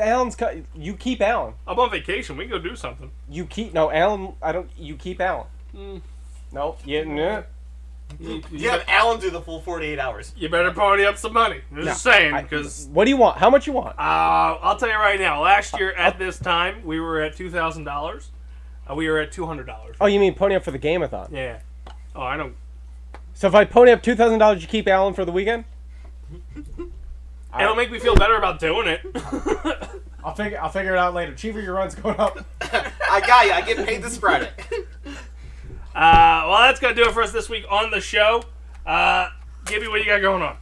you keep Alan. I'm on vacation. We can go do something. You keep Alan. I don't. You keep Alan. No, no. You have Alan do the full 48 hours. You better party up some money. I'm just saying, I- because What do you want? How much you want? I'll tell you right now. Last year at this time, we were at $2,000. We were at $200. Oh, you mean pony up for the game-a-thon? Yeah. Oh, I don't. So if I pony up $2,000, you keep Alan for the weekend? It'll make me feel better about doing it. I'll figure it out later. Cheever, your run's going up. I got you. I get paid this Friday. Well, that's gonna do it for us this week on the show. Gibby, what you got going on?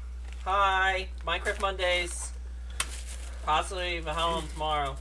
Hi, Minecraft Mondays. Possibly Valhalla tomorrow.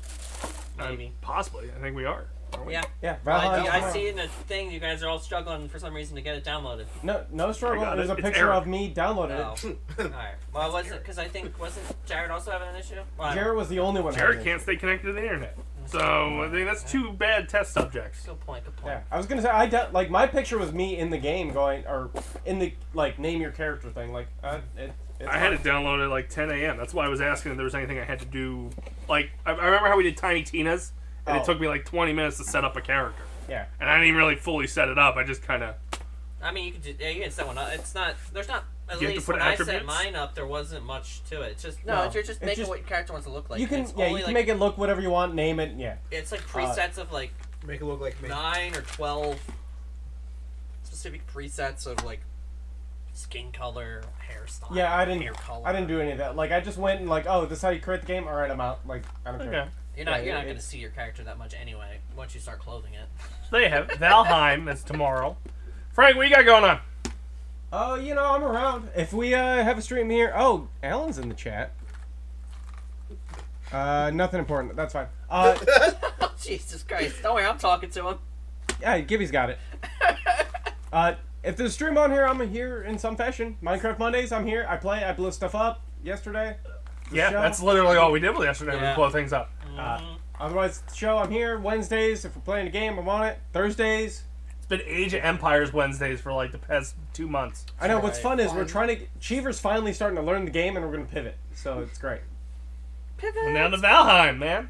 Maybe. Possibly. I think we are. Aren't we? Yeah. Yeah, I Valhalla. see in a thing you guys are all struggling for some reason to get it downloaded. No struggle. I got There's it. a It's picture Eric. of me downloading Oh. it. Alright. Well, wasn't because I think wasn't Jared also having an issue? Well, I don't- Jared was the only one. Jared having it. can't stay connected to the internet. So I think that's 2 bad test subjects. Good point. Good point. Yeah, I was gonna say like my picture was me in the game going or in the like name your character thing. Like it's I had it downloaded at like 10 a.m. That's why I was asking if there was anything I had to do. Like I remember how we did Tiny Tina's, and Oh. it took me like 20 minutes to set up a character. Yeah. And I didn't even really fully set it up. I just kind of. I mean, you could you can set one up. It's not. There's not. At You have to least put when I set attributes? mine up, there wasn't much to it. It's just No, you're just it's making just- what your character wants to look like. You can It's you only, can like, make it look whatever you want. Name it. Yeah. It's like presets of like Make it look like me. 9 or 12 specific presets of like skin color, hairstyle. Yeah, I hair color. didn't do any of that. Like I just went and like, oh, this is how you create the game. All right, I'm out. Like I don't care. Okay. You're not going to see your character that much anyway once you start clothing it. So there you have it. Valheim is tomorrow. Frank, what you got going on? Oh, I'm around. If we have a stream here... Oh, Alan's in the chat. Nothing important. That's fine. Jesus Christ. Don't worry, I'm talking to him. Yeah, Gibby's got it. If there's a stream on here, I'm here in some fashion. Minecraft Mondays, I'm here. I play. I blew stuff up yesterday. Yeah, show. that's literally all we did with yesterday. Yeah. We blow things up. Otherwise, the show, I'm here. Wednesdays, if we're playing a game, I'm on it. Thursdays. It's been Age of Empires Wednesdays for like the past 2 months. I know. What's fun is Fun. we're trying to... Cheever's finally starting to learn the game, and we're going to pivot. So it's great. And now to Valheim, man.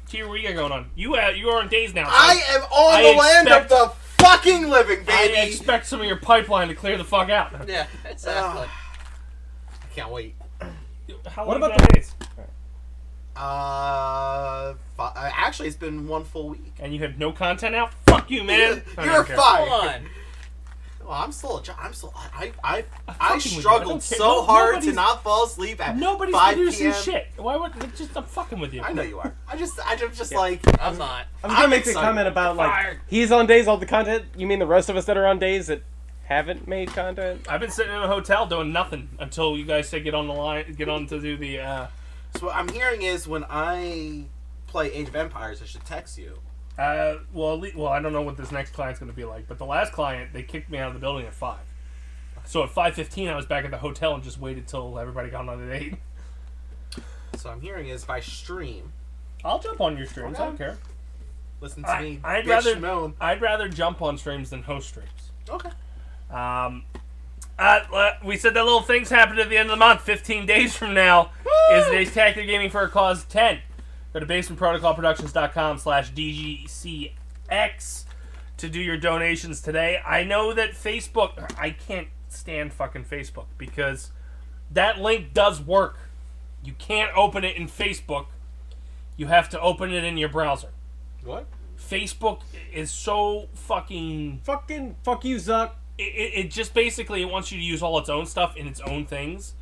Cheever, what you got going on? You are on days now. So I am on the land of the fucking living, I baby. expect some of your pipeline to clear the fuck out. Yeah, exactly. I can't wait. How What long about you got days? Actually, it's been 1 full week. And you have no content out? Fuck you, man. I You're don't care. fine. Come on. Well, I'm still. I fucking with you. I struggled don't care. so hard to Nobody's- not fall asleep at Nobody's 5 producing p.m. shit. Why would I'm fucking with you? I know you are. I'm just Yeah. like. I'm not. I was going to make the excited. comment about, like, Fired. he's on days, all the content. You mean the rest of us that are on days that haven't made content? I've been sitting in a hotel doing nothing until you guys say get on the line, get on to do the. So what I'm hearing is when I play Age of Empires, I should text you. Well, I don't know what this next client's going to be like, but the last client they kicked me out of the building at 5. So at 5:15, I was back at the hotel and just waited till everybody got on at 8. So I'm hearing is if I stream, I'll jump on your streams. I don't Okay. care. listen to me. I'd bitch moan. rather jump on streams than host streams. Okay. We said that little things happen at the end of the month. 15 days from now is today's Tactical Gaming for a Cause 10. Go to basementprotocolproductions.com/DGCX to do your donations today. I know that Facebook, I can't stand fucking Facebook because that link does work. You can't open it in Facebook. You have to open it in your browser. What? Facebook is so fucking... Fuck you, Zuck. It just basically it wants you to use all its own stuff in its own things.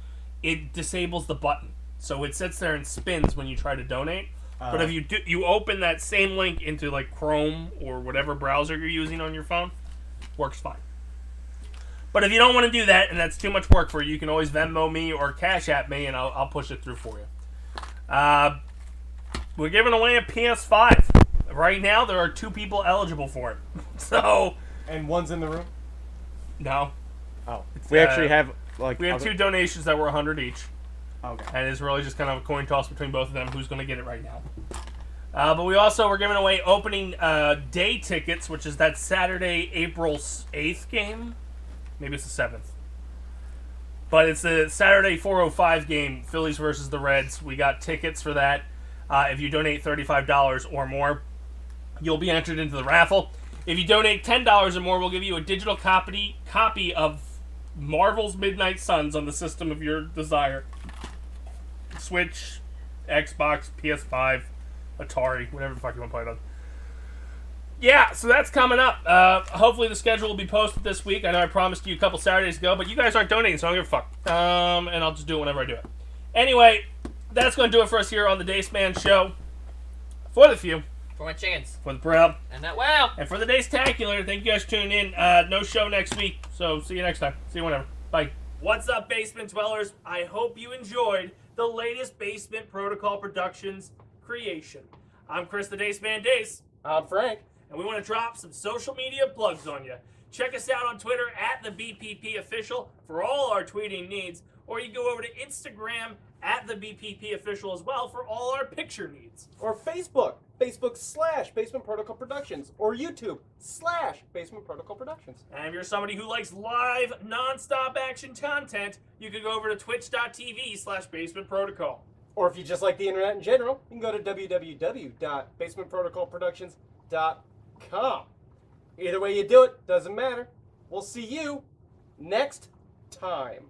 It disables the button, so it sits there and spins when you try to donate. But if you open that same link into like Chrome or whatever browser you're using on your phone, works fine. But if you don't want to do that and that's too much work for you, you can always Venmo me or Cash App me, and I'll push it through for you. We're giving away a PS5 right now. There are 2 people eligible for it, so And one's in the room? no. Oh. We actually have, like... We have other- 2 donations that were 100 each. Okay. And it's really just kind of a coin toss between both of them who's going to get it right now. But we're giving away opening day tickets, which is that Saturday, April 8th game. Maybe it's the 7th. But it's the Saturday 4:05 game, Phillies versus the Reds. We got tickets for that. If you donate $35 or more, you'll be entered into the raffle. If you donate $10 or more, we'll give you a digital copy of Marvel's Midnight Suns on the system of your desire. Switch, Xbox, PS5, Atari, whatever the fuck you want to play it on. Yeah, so that's coming up. Hopefully the schedule will be posted this week. I know I promised you a couple Saturdays ago, but you guys aren't donating, so I don't give a fuck. And I'll just do it whenever I do it. Anyway, that's going to do it for us here on the Dace Man Show. For the few, For my chickens. for the proud, And that wow. and for the Dace-tacular. Thank you guys for tuning in. No show next week, so see you next time. See you whenever. Bye. What's up, Basement Dwellers? I hope you enjoyed the latest Basement Protocol Productions creation. I'm Chris the Dace Man Dace. I'm Frank. And we want to drop some social media plugs on you. Check us out on Twitter at the BPP Official for all our tweeting needs, or you go over to Instagram at the BPP Official as well for all our picture needs. Or Facebook/Basement Protocol Productions. Or YouTube/Basement Protocol Productions. And if you're somebody who likes live, non-stop action content, you can go over to twitch.tv/Basement Protocol. Or if you just like the internet in general, you can go to www.basementprotocolproductions.com. Either way you do it, doesn't matter. We'll see you next time.